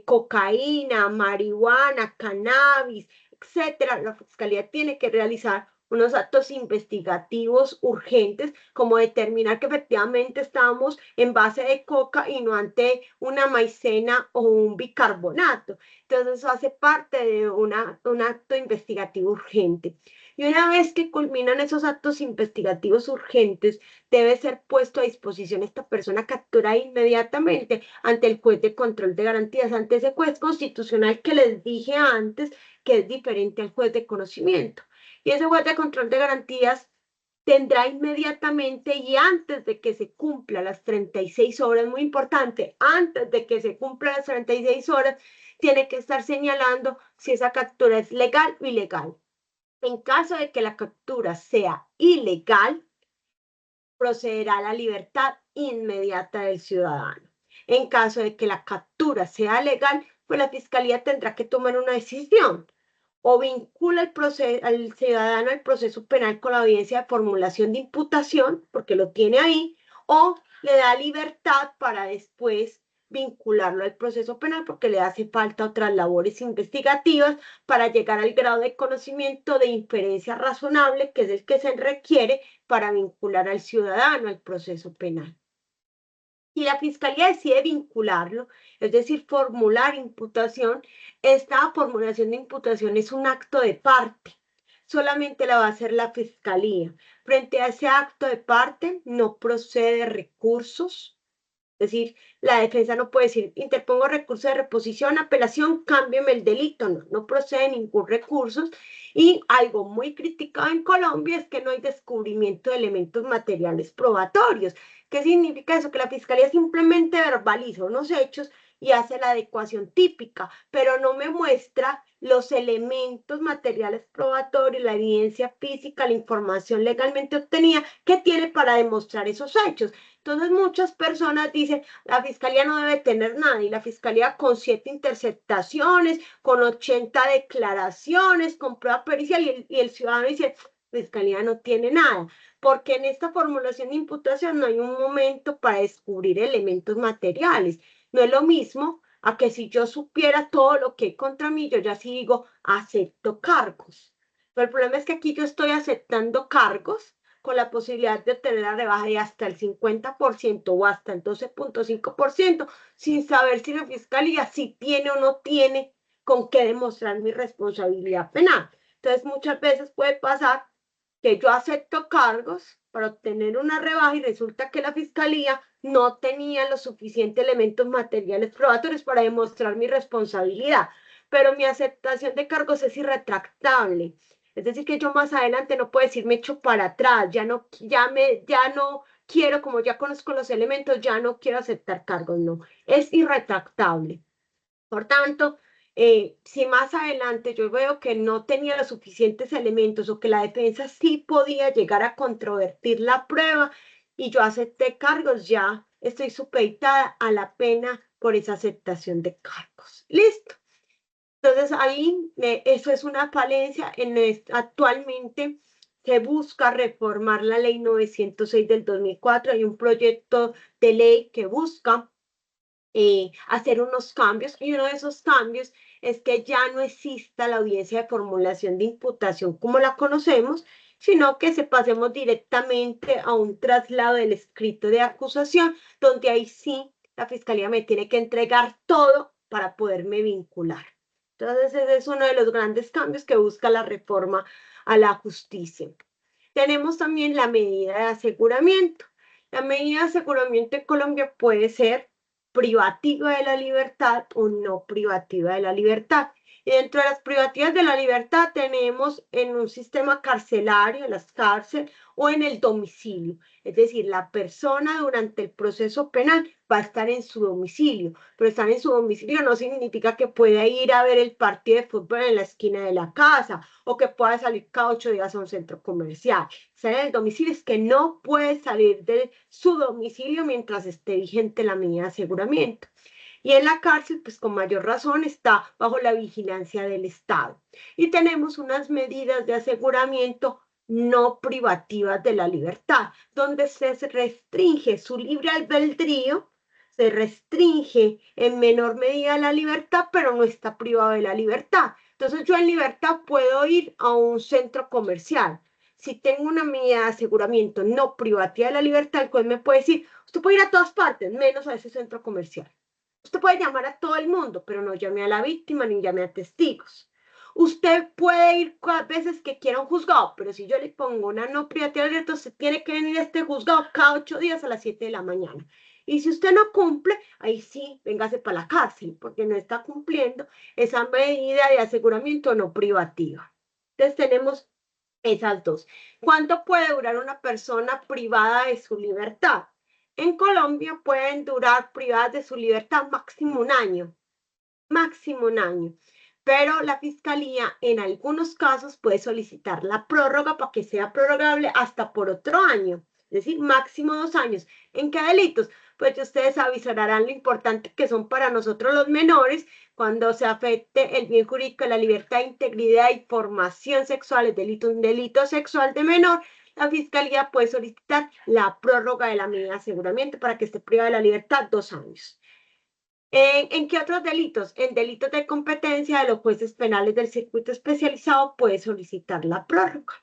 cocaína, marihuana, cannabis, etcétera. La fiscalía tiene que realizar unos actos investigativos urgentes, como determinar que efectivamente estamos en base de coca y no ante una maicena o un bicarbonato. Entonces, eso hace parte de un acto investigativo urgente. Y una vez que culminan esos actos investigativos urgentes, debe ser puesto a disposición esta persona capturada inmediatamente ante el juez de control de garantías, ante ese juez constitucional que les dije antes, que es diferente al juez de conocimiento. Y ese juez de control de garantías tendrá inmediatamente y antes de que se cumpla las 36 horas, muy importante, antes de que se cumpla las 36 horas, tiene que estar señalando si esa captura es legal o ilegal. En caso de que la captura sea ilegal, procederá a la libertad inmediata del ciudadano. En caso de que la captura sea legal, pues la Fiscalía tendrá que tomar una decisión o vincula al ciudadano al proceso penal con la audiencia de formulación de imputación, porque lo tiene ahí, o le da libertad para después vincularlo al proceso penal porque le hace falta otras labores investigativas para llegar al grado de conocimiento de inferencia razonable, que es el que se requiere para vincular al ciudadano al proceso penal. Y la Fiscalía decide vincularlo, es decir, formular imputación, esta formulación de imputación es un acto de parte, solamente la va a hacer la Fiscalía. Frente a ese acto de parte no procede recursos, es decir, la defensa no puede decir, interpongo recurso de reposición, apelación, cámbiame el delito. No, no procede ningún recurso. Y algo muy criticado en Colombia es que no hay descubrimiento de elementos materiales probatorios. ¿Qué significa eso? Que la fiscalía simplemente verbaliza unos hechos y hace la adecuación típica, pero no me muestra los elementos materiales probatorios, la evidencia física, la información legalmente obtenida que tiene para demostrar esos hechos. Entonces muchas personas dicen, la fiscalía no debe tener nada y la fiscalía con 7 interceptaciones, con 80 declaraciones, con prueba pericial y el ciudadano dice, la fiscalía no tiene nada, porque en esta formulación de imputación no hay un momento para descubrir elementos materiales. No es lo mismo a que si yo supiera todo lo que hay contra mí, yo ya sí digo, acepto cargos. Pero el problema es que aquí yo estoy aceptando cargos con la posibilidad de obtener la rebaja de hasta el 50% o hasta el 12.5%, sin saber si la fiscalía sí tiene o no tiene con qué demostrar mi responsabilidad penal. Entonces, muchas veces puede pasar que yo acepto cargos para obtener una rebaja y resulta que la fiscalía no tenía los suficientes elementos materiales probatorios para demostrar mi responsabilidad, pero mi aceptación de cargos es irretractable. Es decir, que yo más adelante no puedo decir me echo para atrás, ya no quiero, como ya conozco los elementos, ya no quiero aceptar cargos, no, es irretractable. Por tanto, si más adelante yo veo que no tenía los suficientes elementos o que la defensa sí podía llegar a controvertir la prueba y yo acepté cargos, ya estoy supeditada a la pena por esa aceptación de cargos. Listo. Entonces ahí eso es una falencia. Actualmente se busca reformar la ley 906 del 2004. Hay un proyecto de ley que busca hacer unos cambios y uno de esos cambios es que ya no exista la audiencia de formulación de imputación como la conocemos, sino que se pasemos directamente a un traslado del escrito de acusación, donde ahí sí la fiscalía me tiene que entregar todo para poderme vincular. Entonces ese es uno de los grandes cambios que busca la reforma a la justicia. Tenemos también la medida de aseguramiento. La medida de aseguramiento en Colombia puede ser privativa de la libertad o no privativa de la libertad. Y dentro de las privativas de la libertad tenemos en un sistema carcelario, en las cárceles o en el domicilio. Es decir, la persona durante el proceso penal va a estar en su domicilio, pero estar en su domicilio no significa que pueda ir a ver el partido de fútbol en la esquina de la casa o que pueda salir cada 8 días a un centro comercial. Estar en el domicilio es que no puede salir de su domicilio mientras esté vigente la medida de aseguramiento. Y en la cárcel, pues con mayor razón, está bajo la vigilancia del Estado. Y tenemos unas medidas de aseguramiento no privativas de la libertad, donde se restringe su libre albedrío, se restringe en menor medida la libertad, pero no está privado de la libertad. Entonces yo en libertad puedo ir a un centro comercial. Si tengo una medida de aseguramiento no privativa de la libertad, el juez me puede decir, usted puede ir a todas partes, menos a ese centro comercial. Usted puede llamar a todo el mundo, pero no llame a la víctima ni llame a testigos. Usted puede ir a veces que quiera un juzgado, pero si yo le pongo una no privatividad de libertad, usted tiene que venir a este juzgado cada 8 días a las 7 de la mañana. Y si usted no cumple, ahí sí, véngase para la cárcel, porque no está cumpliendo esa medida de aseguramiento no privativa. Entonces tenemos esas dos. ¿Cuánto puede durar una persona privada de su libertad? En Colombia pueden durar privadas de su libertad máximo un año, máximo un año. Pero la fiscalía en algunos casos puede solicitar la prórroga para que sea prorrogable hasta por otro año. es decir, máximo 2 años. ¿En qué delitos? Pues ustedes avisarán lo importante que son para nosotros los menores cuando se afecte el bien jurídico de la libertad, integridad y formación sexual, es un delito sexual de menor. La Fiscalía puede solicitar la prórroga de la medida de aseguramiento para que esté privada de la libertad 2 años. ¿En qué otros delitos? En delitos de competencia de los jueces penales del circuito especializado puede solicitar la prórroga.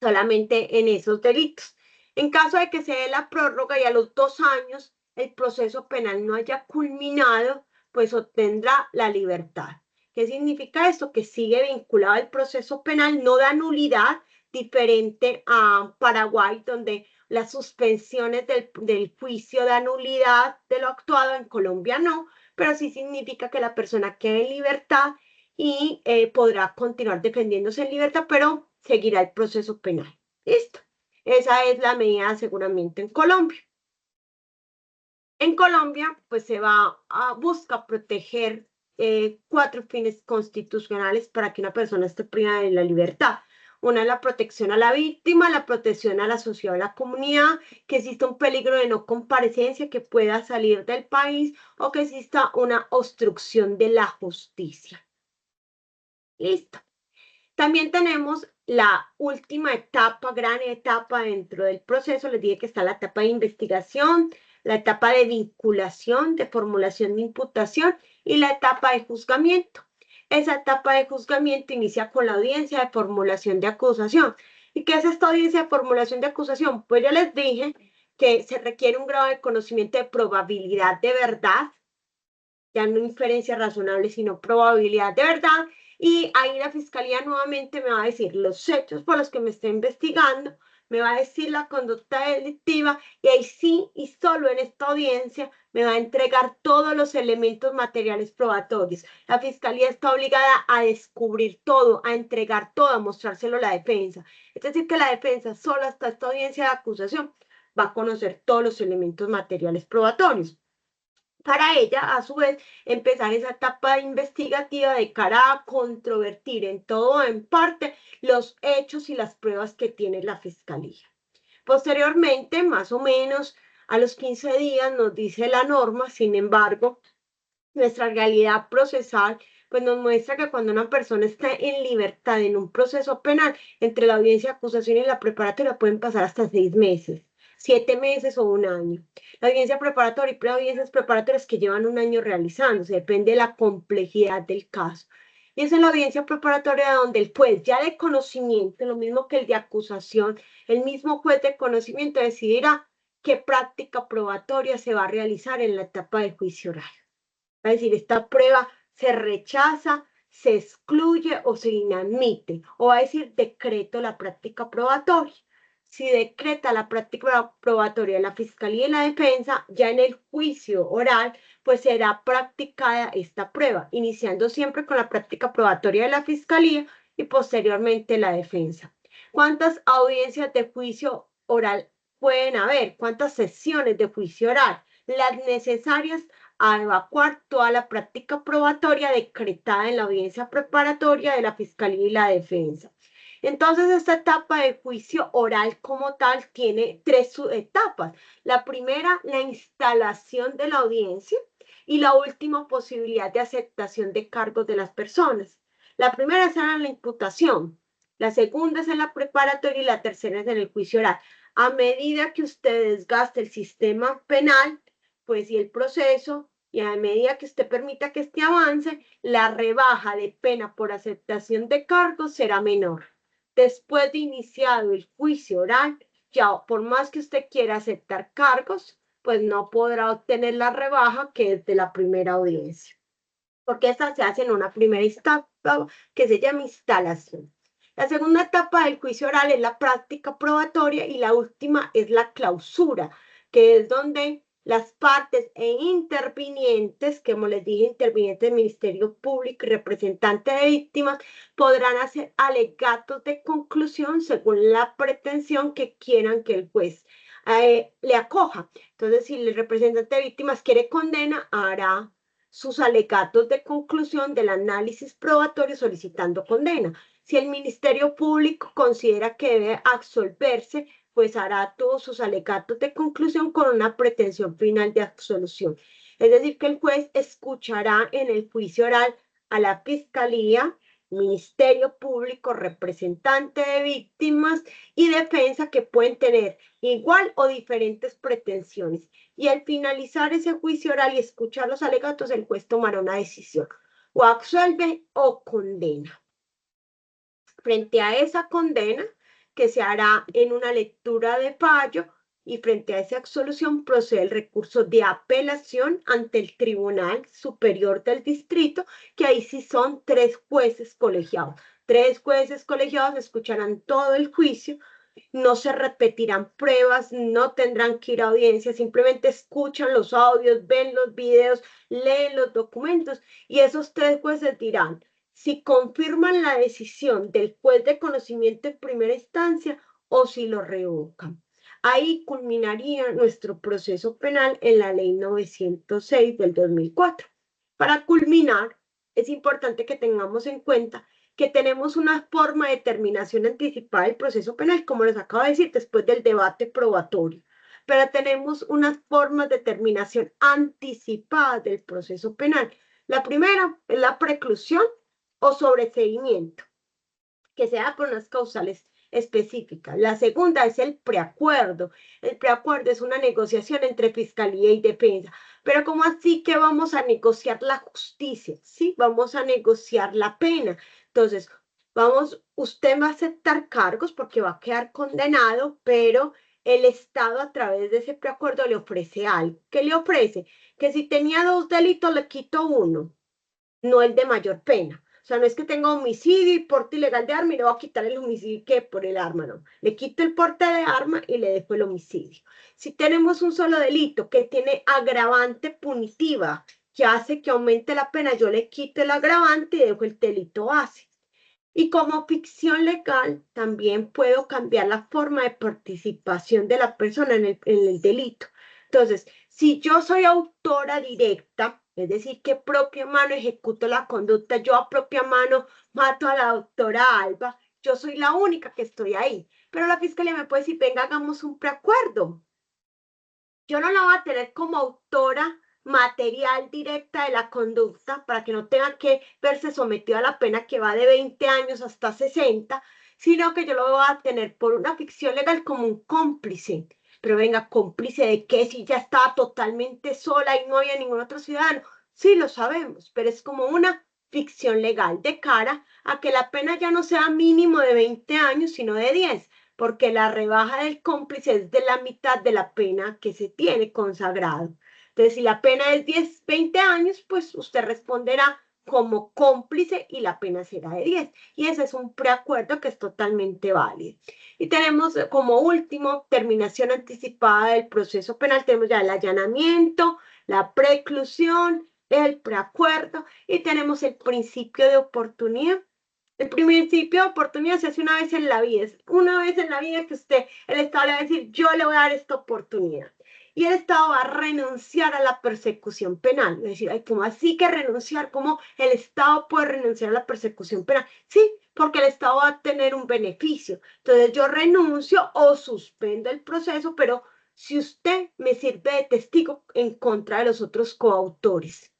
Solamente en esos delitos. En caso de que se dé la prórroga y a los 2 años el proceso penal no haya culminado, pues obtendrá la libertad. ¿Qué significa esto? Que sigue vinculado al proceso penal, no da nulidad, diferente a Paraguay, donde las suspensiones del juicio da nulidad de lo actuado. En Colombia no, pero sí significa que la persona quede en libertad y podrá continuar defendiéndose en libertad, pero seguirá el proceso penal. ¿Listo? Esa es la medida de aseguramiento en Colombia. En Colombia, pues se va a buscar proteger 4 fines constitucionales para que una persona esté privada de la libertad. Una es la protección a la víctima, la protección a la sociedad, a la comunidad, que exista un peligro de no comparecencia, que pueda salir del país o que exista una obstrucción de la justicia. Listo. También tenemos la última etapa, gran etapa dentro del proceso. Les dije que está la etapa de investigación, la etapa de vinculación, de formulación de imputación y la etapa de juzgamiento. Esa etapa de juzgamiento inicia con la audiencia de formulación de acusación. ¿Y qué es esta audiencia de formulación de acusación? Pues ya les dije que se requiere un grado de conocimiento de probabilidad de verdad, ya no inferencia razonable, sino probabilidad de verdad. Y ahí la fiscalía nuevamente me va a decir los hechos por los que me está investigando, me va a decir la conducta delictiva y ahí sí y solo en esta audiencia me va a entregar todos los elementos materiales probatorios. La fiscalía está obligada a descubrir todo, a entregar todo, a mostrárselo a la defensa. Es decir, que la defensa solo hasta esta audiencia de acusación va a conocer todos los elementos materiales probatorios. Para ella, a su vez, empezar esa etapa investigativa de cara a controvertir en todo o en parte los hechos y las pruebas que tiene la fiscalía. Posteriormente, más o menos a los 15 días, nos dice la norma, sin embargo, nuestra realidad procesal pues nos muestra que cuando una persona está en libertad en un proceso penal, entre la audiencia de acusación y la preparatoria pueden pasar hasta 6 meses, 7 meses o un año. La audiencia preparatoria y preaudiencias preparatorias que llevan un año realizándose, depende de la complejidad del caso. Y es en la audiencia preparatoria donde el juez ya de conocimiento, lo mismo que el de acusación, el mismo juez de conocimiento decidirá qué práctica probatoria se va a realizar en la etapa de juicio oral. Va a decir, esta prueba se rechaza, se excluye o se inadmite. O va a decir, decreto la práctica probatoria. Si decreta la práctica probatoria de la Fiscalía y la Defensa, ya en el juicio oral, pues será practicada esta prueba, iniciando siempre con la práctica probatoria de la Fiscalía y posteriormente la Defensa. ¿Cuántas audiencias de juicio oral pueden haber? ¿Cuántas sesiones de juicio oral? Las necesarias a evacuar toda la práctica probatoria decretada en la audiencia preparatoria de la Fiscalía y la Defensa. Entonces, esta etapa de juicio oral como tal tiene 3 etapas. La primera, la instalación de la audiencia y la última, posibilidad de aceptación de cargos de las personas. La primera es en la imputación, la segunda es en la preparatoria y la tercera es en el juicio oral. A medida que usted desgaste el sistema penal, pues y el proceso, y a medida que usted permita que este avance, la rebaja de pena por aceptación de cargos será menor. Después de iniciado el juicio oral, ya por más que usted quiera aceptar cargos, pues no podrá obtener la rebaja que es de la primera audiencia, porque esta se hace en una primera etapa que se llama instalación. La segunda etapa del juicio oral es la práctica probatoria y la última es la clausura, que es donde las partes e intervinientes, que como les dije, intervinientes del Ministerio Público y representantes de víctimas, podrán hacer alegatos de conclusión según la pretensión que quieran que el juez le acoja. Entonces, si el representante de víctimas quiere condena, hará sus alegatos de conclusión del análisis probatorio solicitando condena. Si el Ministerio Público considera que debe absolverse, pues hará todos sus alegatos de conclusión con una pretensión final de absolución. Es decir, que el juez escuchará en el juicio oral a la Fiscalía, Ministerio Público, representante de víctimas y defensa que pueden tener igual o diferentes pretensiones. Y al finalizar ese juicio oral y escuchar los alegatos, el juez tomará una decisión, o absuelve o condena. Frente a esa condena, que se hará en una lectura de fallo, y frente a esa absolución procede el recurso de apelación ante el Tribunal Superior del Distrito, que ahí sí son 3 jueces colegiados. 3 jueces colegiados escucharán todo el juicio, no se repetirán pruebas, no tendrán que ir a audiencia, simplemente escuchan los audios, ven los videos, leen los documentos y esos 3 jueces dirán si confirman la decisión del juez de conocimiento en primera instancia o si lo revocan. Ahí culminaría nuestro proceso penal en la ley 906 del 2004. Para culminar, es importante que tengamos en cuenta que tenemos una forma de terminación anticipada del proceso penal, como les acabo de decir, después del debate probatorio. Pero tenemos unas formas de terminación anticipada del proceso penal. La primera es la preclusión o sobreseimiento, que se da por unas causales específicas. La segunda es el preacuerdo. El preacuerdo es una negociación entre fiscalía y defensa. Pero ¿cómo así que vamos a negociar la justicia? Sí, vamos a negociar la pena. Entonces, usted va a aceptar cargos porque va a quedar condenado, pero el Estado a través de ese preacuerdo le ofrece algo. ¿Qué le ofrece? Que si tenía 2 delitos, le quito uno, no el de mayor pena. O sea, no es que tenga homicidio y porte ilegal de arma y le voy a quitar el homicidio que por el arma, no. Le quito el porte de arma y le dejo el homicidio. Si tenemos un solo delito que tiene agravante punitiva, que hace que aumente la pena, yo le quito el agravante y dejo el delito base. Y como ficción legal, también puedo cambiar la forma de participación de la persona en el delito. Entonces, si yo soy autora directa, es decir, que propia mano ejecuto la conducta, yo a propia mano mato a la doctora Alba, yo soy la única que estoy ahí. Pero la fiscalía me puede decir, venga, hagamos un preacuerdo. Yo no la voy a tener como autora material directa de la conducta para que no tenga que verse sometido a la pena que va de 20 años hasta 60, sino que yo lo voy a tener por una ficción legal como un cómplice. Pero venga, cómplice de qué si ya estaba totalmente sola y no había ningún otro ciudadano. Sí, lo sabemos, pero es como una ficción legal de cara a que la pena ya no sea mínimo de 20 años, sino de 10, porque la rebaja del cómplice es de la mitad de la pena que se tiene consagrado. Entonces, si la pena es 10, 20 años, pues usted responderá como cómplice y la pena será de 10. Y ese es un preacuerdo que es totalmente válido. Y tenemos como último terminación anticipada del proceso penal. Tenemos ya el allanamiento, la preclusión, el preacuerdo y tenemos el principio de oportunidad. El principio de oportunidad se hace una vez en la vida. Es una vez en la vida que el Estado le va a decir, yo le voy a dar esta oportunidad. Y el Estado va a renunciar a la persecución penal. Es decir, ay, ¿cómo así que renunciar? ¿Cómo el Estado puede renunciar a la persecución penal? Sí, porque el Estado va a tener un beneficio. Entonces yo renuncio o suspendo el proceso, pero si usted me sirve de testigo en contra de los otros coautores.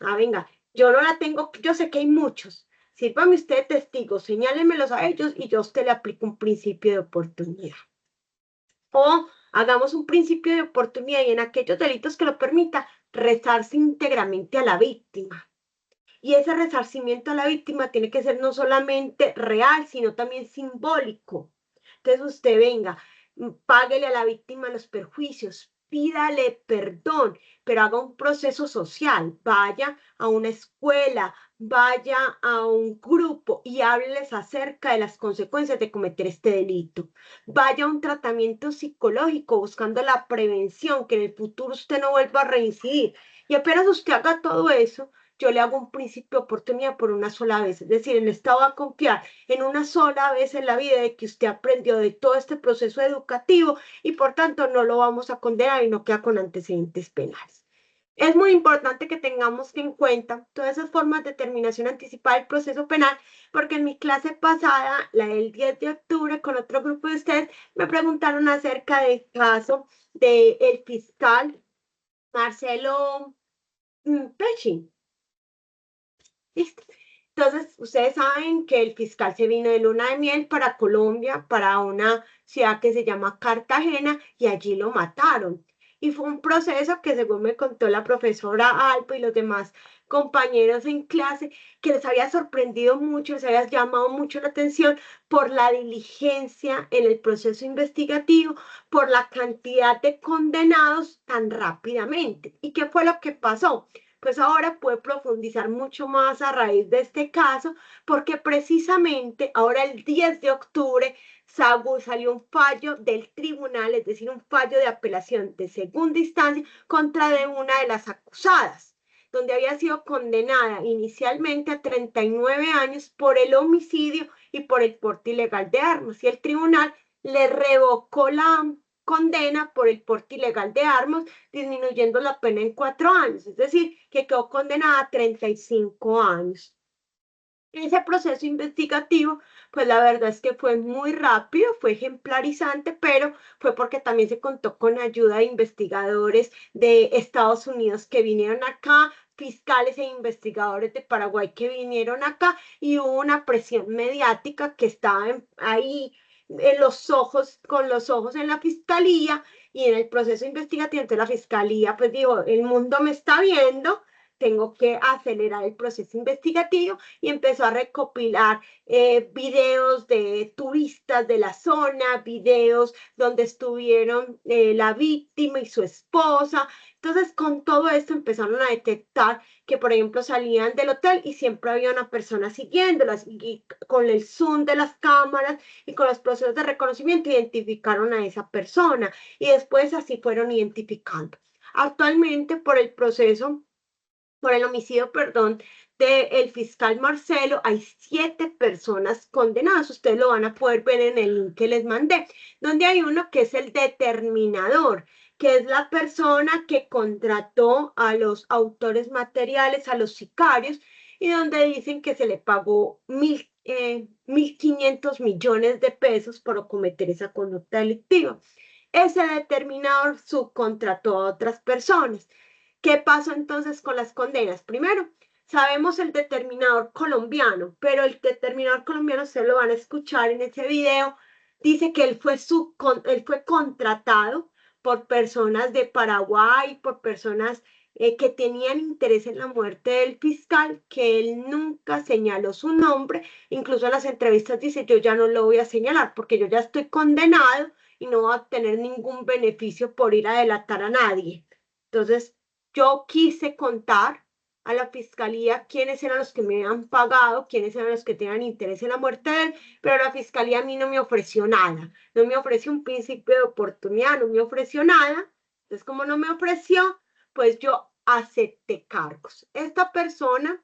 Ah, venga, yo no la tengo, yo sé que hay muchos. Sírvame usted de testigo, señálemelos a ellos y yo a usted le aplico un principio de oportunidad. O hagamos un principio de oportunidad y en aquellos delitos que lo permita, rezarse íntegramente a la víctima. Y ese resarcimiento a la víctima tiene que ser no solamente real, sino también simbólico. Entonces usted venga, páguele a la víctima los perjuicios, pídale perdón, pero haga un proceso social, vaya a una escuela, vaya a un grupo y hábleles acerca de las consecuencias de cometer este delito. Vaya a un tratamiento psicológico buscando la prevención, que en el futuro usted no vuelva a reincidir. Y apenas usted haga todo eso, yo le hago un principio de oportunidad por una sola vez. Es decir, el Estado va a confiar en una sola vez en la vida de que usted aprendió de todo este proceso educativo y por tanto no lo vamos a condenar y no queda con antecedentes penales. Es muy importante que tengamos en cuenta todas esas formas de terminación anticipada del proceso penal, porque en mi clase pasada, la del 10 de octubre, con otro grupo de ustedes, me preguntaron acerca del caso del fiscal Marcelo Pecci. ¿Listo? Entonces, ustedes saben que el fiscal se vino de luna de miel para Colombia, para una ciudad que se llama Cartagena, y allí lo mataron. Y fue un proceso que, según me contó la profesora Alpo y los demás compañeros en clase, que les había sorprendido mucho, les había llamado mucho la atención por la diligencia en el proceso investigativo, por la cantidad de condenados tan rápidamente. ¿Y qué fue lo que pasó? Pues ahora puede profundizar mucho más a raíz de este caso, porque precisamente ahora el 10 de octubre salió un fallo del tribunal, es decir, un fallo de apelación de segunda instancia contra de una de las acusadas, donde había sido condenada inicialmente a 39 años por el homicidio y por el porte ilegal de armas, y el tribunal le revocó la condena por el porte ilegal de armas, disminuyendo la pena en 4 años, es decir, que quedó condenada a 35 años. Ese proceso investigativo, pues la verdad es que fue muy rápido, fue ejemplarizante, pero fue porque también se contó con ayuda de investigadores de Estados Unidos que vinieron acá, fiscales e investigadores de Paraguay que vinieron acá, y hubo una presión mediática que estaba ahí en los ojos, con los ojos en la fiscalía y en el proceso investigativo. Entonces la fiscalía pues dijo, el mundo me está viendo, tengo que acelerar el proceso investigativo, y empezó a recopilar videos de turistas de la zona, videos donde estuvieron la víctima y su esposa. Entonces, con todo esto empezaron a detectar que, por ejemplo, salían del hotel y siempre había una persona siguiéndolas, y con el zoom de las cámaras y con los procesos de reconocimiento identificaron a esa persona, y después así fueron identificando. Actualmente, por el homicidio, perdón, del fiscal Marcelo, hay 7 personas condenadas. Ustedes lo van a poder ver en el link que les mandé, donde hay uno que es el determinador, que es la persona que contrató a los autores materiales, a los sicarios, y donde dicen que se le pagó 1.500 millones de pesos por cometer esa conducta delictiva. Ese determinador subcontrató a otras personas. ¿Qué pasó entonces con las condenas? Primero, sabemos el determinador colombiano, pero el determinador colombiano, se lo van a escuchar en ese video, dice que él fue contratado por personas de Paraguay, por personas que tenían interés en la muerte del fiscal, que él nunca señaló su nombre. Incluso en las entrevistas dice, yo ya no lo voy a señalar porque yo ya estoy condenado y no voy a tener ningún beneficio por ir a delatar a nadie. Entonces, yo quise contar a la fiscalía quiénes eran los que me habían pagado, quiénes eran los que tenían interés en la muerte de él, pero la fiscalía a mí no me ofreció nada, no me ofreció un principio de oportunidad, no me ofreció nada. Entonces, como no me ofreció, pues yo acepté cargos. Esta persona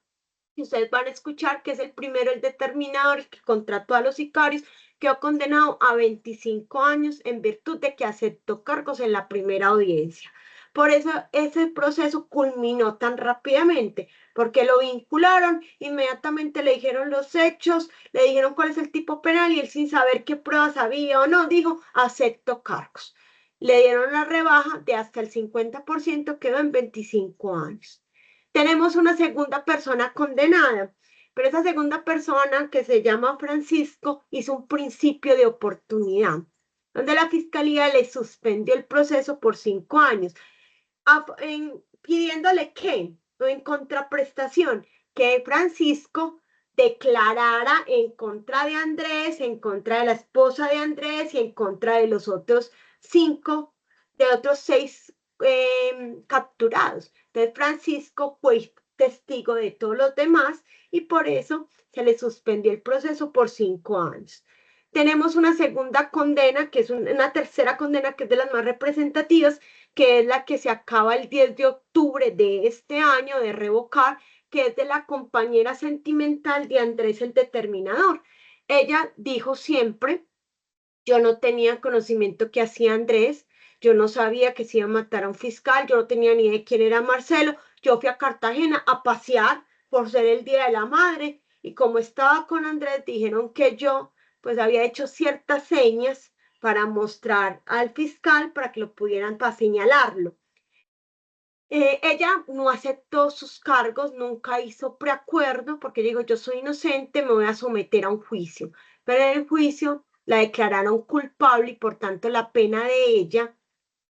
que ustedes van a escuchar, que es el primero, el determinador, el que contrató a los sicarios, quedó condenado a 25 años en virtud de que aceptó cargos en la primera audiencia. Por eso ese proceso culminó tan rápidamente, porque lo vincularon, inmediatamente le dijeron los hechos, le dijeron cuál es el tipo penal, y él, sin saber qué pruebas había o no, dijo, acepto cargos. Le dieron la rebaja de hasta el 50%, quedó en 25 años. Tenemos una segunda persona condenada, pero esa segunda persona, que se llama Francisco, hizo un principio de oportunidad, donde la fiscalía le suspendió el proceso por 5 años, pidiéndole que, o en contraprestación, que Francisco declarara en contra de Andrés, en contra de la esposa de Andrés y en contra de los otros 6 capturados. Entonces Francisco fue testigo de todos los demás, y por eso se le suspendió el proceso por 5 años. Tenemos una segunda condena, que es una tercera condena, que es de las más representativas, que es la que se acaba el 10 de octubre de este año de revocar, que es de la compañera sentimental de Andrés el Determinador. Ella dijo siempre, yo no tenía conocimiento que hacía Andrés, Yo no sabía que se iba a matar a un fiscal, yo no tenía ni idea de quién era Marcelo. Yo fui a Cartagena a pasear por ser el Día de la Madre y como estaba con Andrés, dijeron que yo pues había hecho ciertas señas para mostrar al fiscal para que lo pudieran para señalarlo. Ella no aceptó sus cargos, nunca hizo preacuerdo, porque digo, yo soy inocente, me voy a someter a un juicio. Pero en el juicio la declararon culpable y por tanto la pena de ella,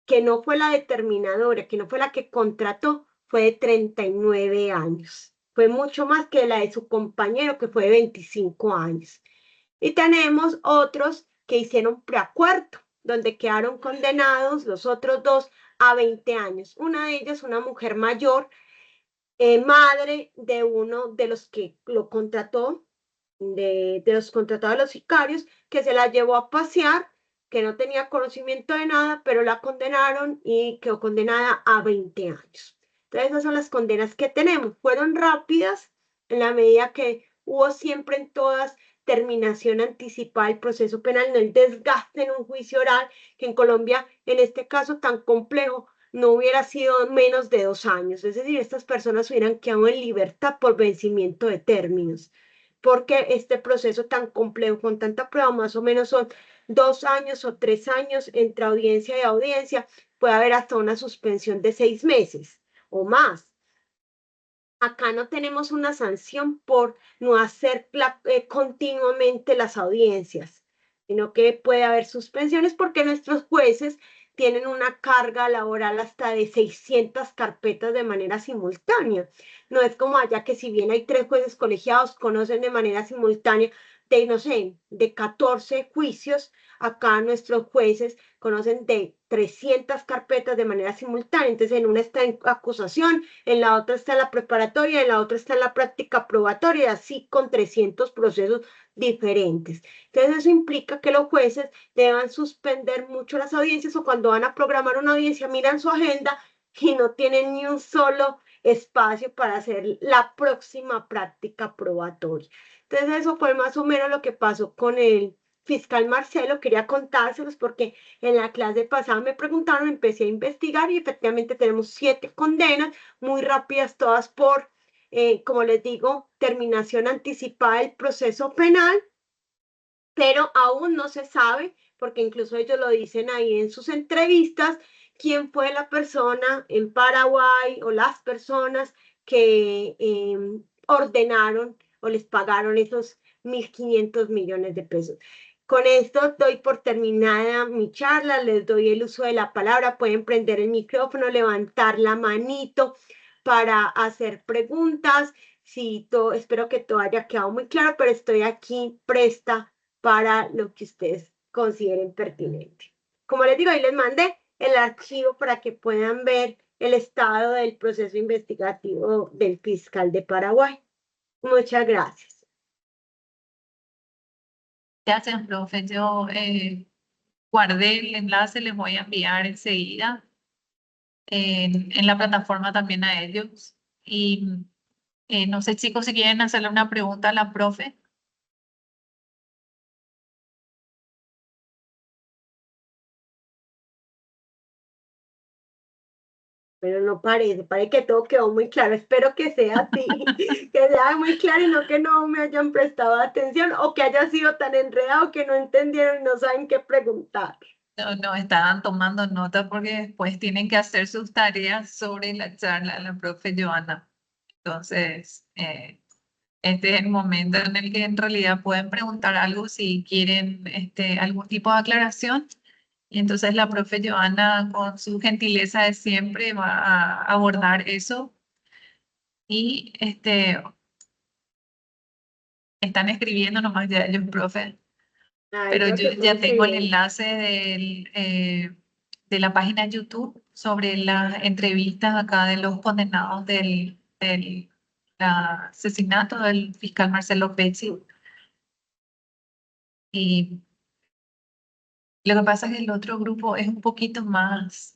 que no fue la determinadora, que no fue la que contrató, fue de 39 años. Fue mucho más que la de su compañero, que fue de 25 años. Y tenemos otros que hicieron preacuerdo, donde quedaron condenados los otros dos a 20 años. Una de ellas, una mujer mayor, madre de uno de los que lo contrató, de los contratados de los sicarios, que se la llevó a pasear, que no tenía conocimiento de nada, pero la condenaron y quedó condenada a 20 años. Entonces, esas son las condenas que tenemos. Fueron rápidas en la medida que hubo siempre en todas terminación anticipada del proceso penal, no el desgaste en un juicio oral, que en Colombia, en este caso tan complejo, no hubiera sido menos de 2 años. Es decir, estas personas hubieran quedado en libertad por vencimiento de términos porque este proceso tan complejo, con tanta prueba, más o menos son 2 años o 3 años entre audiencia y audiencia, puede haber hasta una suspensión de 6 meses o más. Acá no tenemos una sanción por no hacer continuamente las audiencias, sino que puede haber suspensiones porque nuestros jueces tienen una carga laboral hasta de 600 carpetas de manera simultánea. No es como allá que si bien hay 3 jueces colegiados, conocen de manera simultánea de, no sé, de 14 juicios, acá nuestros jueces conocen de 300 carpetas de manera simultánea. Entonces, en una está en acusación, en la otra está en la preparatoria, en la otra está en la práctica probatoria, así con 300 procesos diferentes. Entonces, eso implica que los jueces deban suspender mucho las audiencias o cuando van a programar una audiencia, miran su agenda y no tienen ni un solo espacio para hacer la próxima práctica probatoria. Entonces, eso fue más o menos lo que pasó con el fiscal Marcelo. Quería contárselos porque en la clase pasada me preguntaron, empecé a investigar y efectivamente tenemos 7 condenas, muy rápidas todas por, como les digo, terminación anticipada del proceso penal, pero aún no se sabe, porque incluso ellos lo dicen ahí en sus entrevistas, quién fue la persona en Paraguay o las personas que ordenaron o les pagaron esos 1.500 millones de pesos. Con esto doy por terminada mi charla, les doy el uso de la palabra, pueden prender el micrófono, levantar la manito para hacer preguntas. Sí, espero que todo haya quedado muy claro, pero estoy aquí presta para lo que ustedes consideren pertinente. Como les digo, ahí les mandé el archivo para que puedan ver el estado del proceso investigativo del fiscal de Paraguay. Muchas gracias. Gracias, profe. Yo guardé el enlace, les voy a enviar enseguida en la plataforma también a ellos. Y no sé, chicos, si quieren hacerle una pregunta a la profe. Pero no parece que todo quedó muy claro. Espero que sea así, que sea muy claro y no que no me hayan prestado atención o que haya sido tan enredado que no entendieron y no saben qué preguntar. No, estaban tomando nota porque después tienen que hacer sus tareas sobre la charla de la profe Joana. Entonces, este es el momento en el que en realidad pueden preguntar algo si quieren algún tipo de aclaración. Y entonces la profe Joana, con su gentileza de siempre, va a abordar eso. Y están escribiendo nomás ya ellos, profe. Ay, Pero creo yo que ya tengo el coincidimos. enlace de la página de YouTube sobre las entrevistas acá de los condenados del asesinato del fiscal Marcelo Pezzi. Y lo que pasa es que el otro grupo es un poquito más,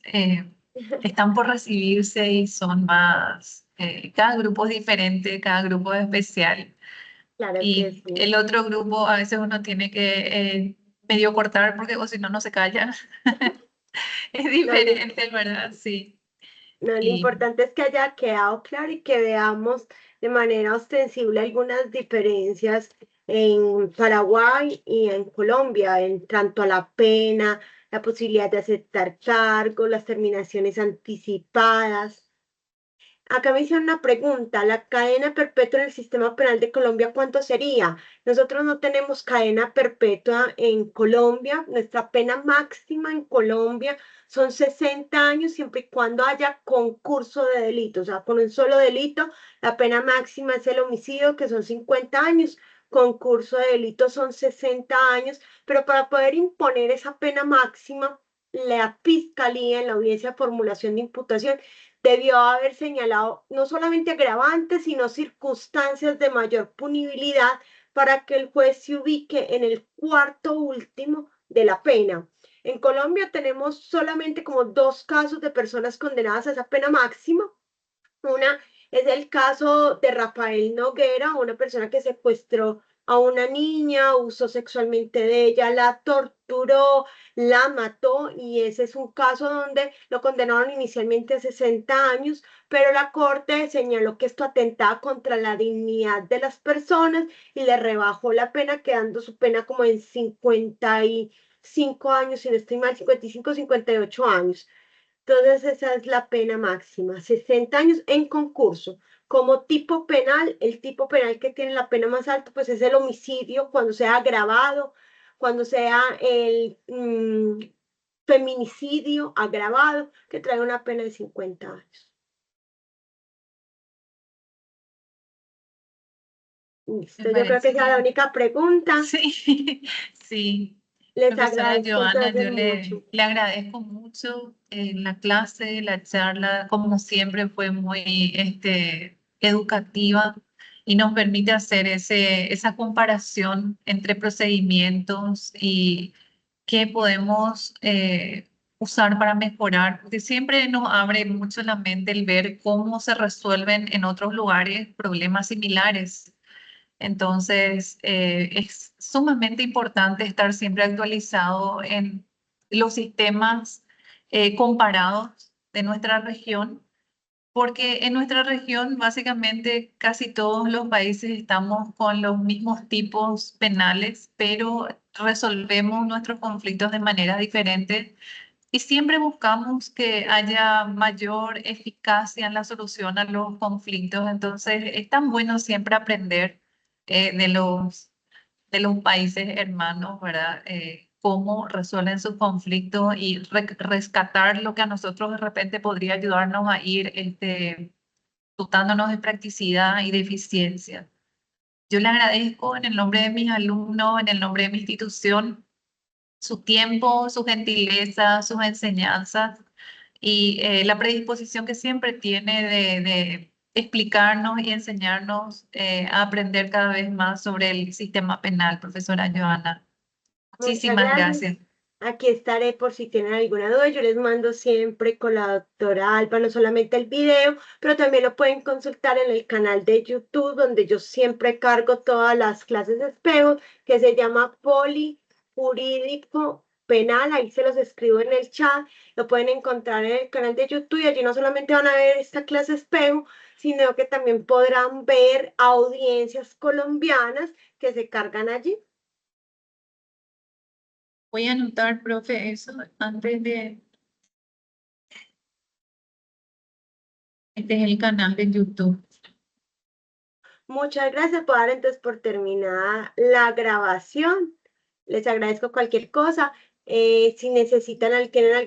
están por recibirse y son más, cada grupo es diferente, cada grupo es especial. Claro que Y sí. el otro grupo a veces uno tiene que medio cortar porque o si no, no se calla. es No, diferente, ¿verdad? Sí. no, lo Y importante es que haya quedado claro y que veamos de manera ostensible algunas diferencias en Paraguay y en Colombia, en tanto a la pena, la posibilidad de aceptar cargos, las terminaciones anticipadas. Acá me hicieron una pregunta, la cadena perpetua en el sistema penal de Colombia, ¿cuánto sería? Nosotros no tenemos cadena perpetua en Colombia, nuestra pena máxima en Colombia son 60 años siempre y cuando haya concurso de delito, o sea, con un solo delito, la pena máxima es el homicidio, que son 50 años, concurso de delito son 60 años, pero para poder imponer esa pena máxima, la Fiscalía en la audiencia de formulación de imputación debió haber señalado no solamente agravantes, sino circunstancias de mayor punibilidad para que el juez se ubique en el cuarto último de la pena. En Colombia tenemos solamente como 2 casos de personas condenadas a esa pena máxima. Una es el caso de Rafael Noguera, una persona que secuestró a una niña, usó sexualmente de ella, la torturó, la mató y ese es un caso donde lo condenaron inicialmente a 60 años, pero la corte señaló que esto atentaba contra la dignidad de las personas y le rebajó la pena, quedando su pena como en 55 años, si no estoy mal, 55, 58 años. Entonces, esa es la pena máxima, 60 años en concurso. Como tipo penal, el tipo penal que tiene la pena más alta, pues es el homicidio, cuando sea agravado, cuando sea el feminicidio agravado, que trae una pena de 50 años. me Listo, yo creo que parece esa es la que única pregunta. sí, sí. Les Profesora agradezco Joana, entonces yo mucho. le agradezco mucho la clase, la charla, como siempre fue muy educativa y nos permite hacer esa comparación entre procedimientos y qué podemos usar para mejorar, porque siempre nos abre mucho la mente el ver cómo se resuelven en otros lugares problemas similares. Entonces, es sumamente importante estar siempre actualizado en los sistemas comparados de nuestra región, porque en nuestra región básicamente casi todos los países estamos con los mismos tipos penales, pero resolvemos nuestros conflictos de manera diferente y siempre buscamos que haya mayor eficacia en la solución a los conflictos. Entonces, es tan bueno siempre aprender de los países hermanos, ¿verdad? Cómo resuelven sus conflictos y rescatar lo que a nosotros de repente podría ayudarnos a ir dotándonos de practicidad y de eficiencia. Yo le agradezco en el nombre de mis alumnos, en el nombre de mi institución, su tiempo, su gentileza, sus enseñanzas y la predisposición que siempre tiene de explicarnos y enseñarnos a aprender cada vez más sobre el sistema penal, profesora Joana. Muchas Muchísimas gracias. gracias. Aquí estaré por si tienen alguna duda. Yo les mando siempre con la doctora Alba, no solamente el video, pero también lo pueden consultar en el canal de YouTube, donde yo siempre cargo todas las clases de espejo, que se llama Poli Jurídico Penal. Ahí se los escribo en el chat. Lo pueden encontrar en el canal de YouTube y allí no solamente van a ver esta clase espejo, sino que también podrán ver audiencias colombianas que se cargan allí. Voy a anotar, profe, eso antes de... Este es el canal de YouTube. Muchas gracias por dar entonces por terminada la grabación. Les agradezco cualquier cosa. Si necesitan, tienen algún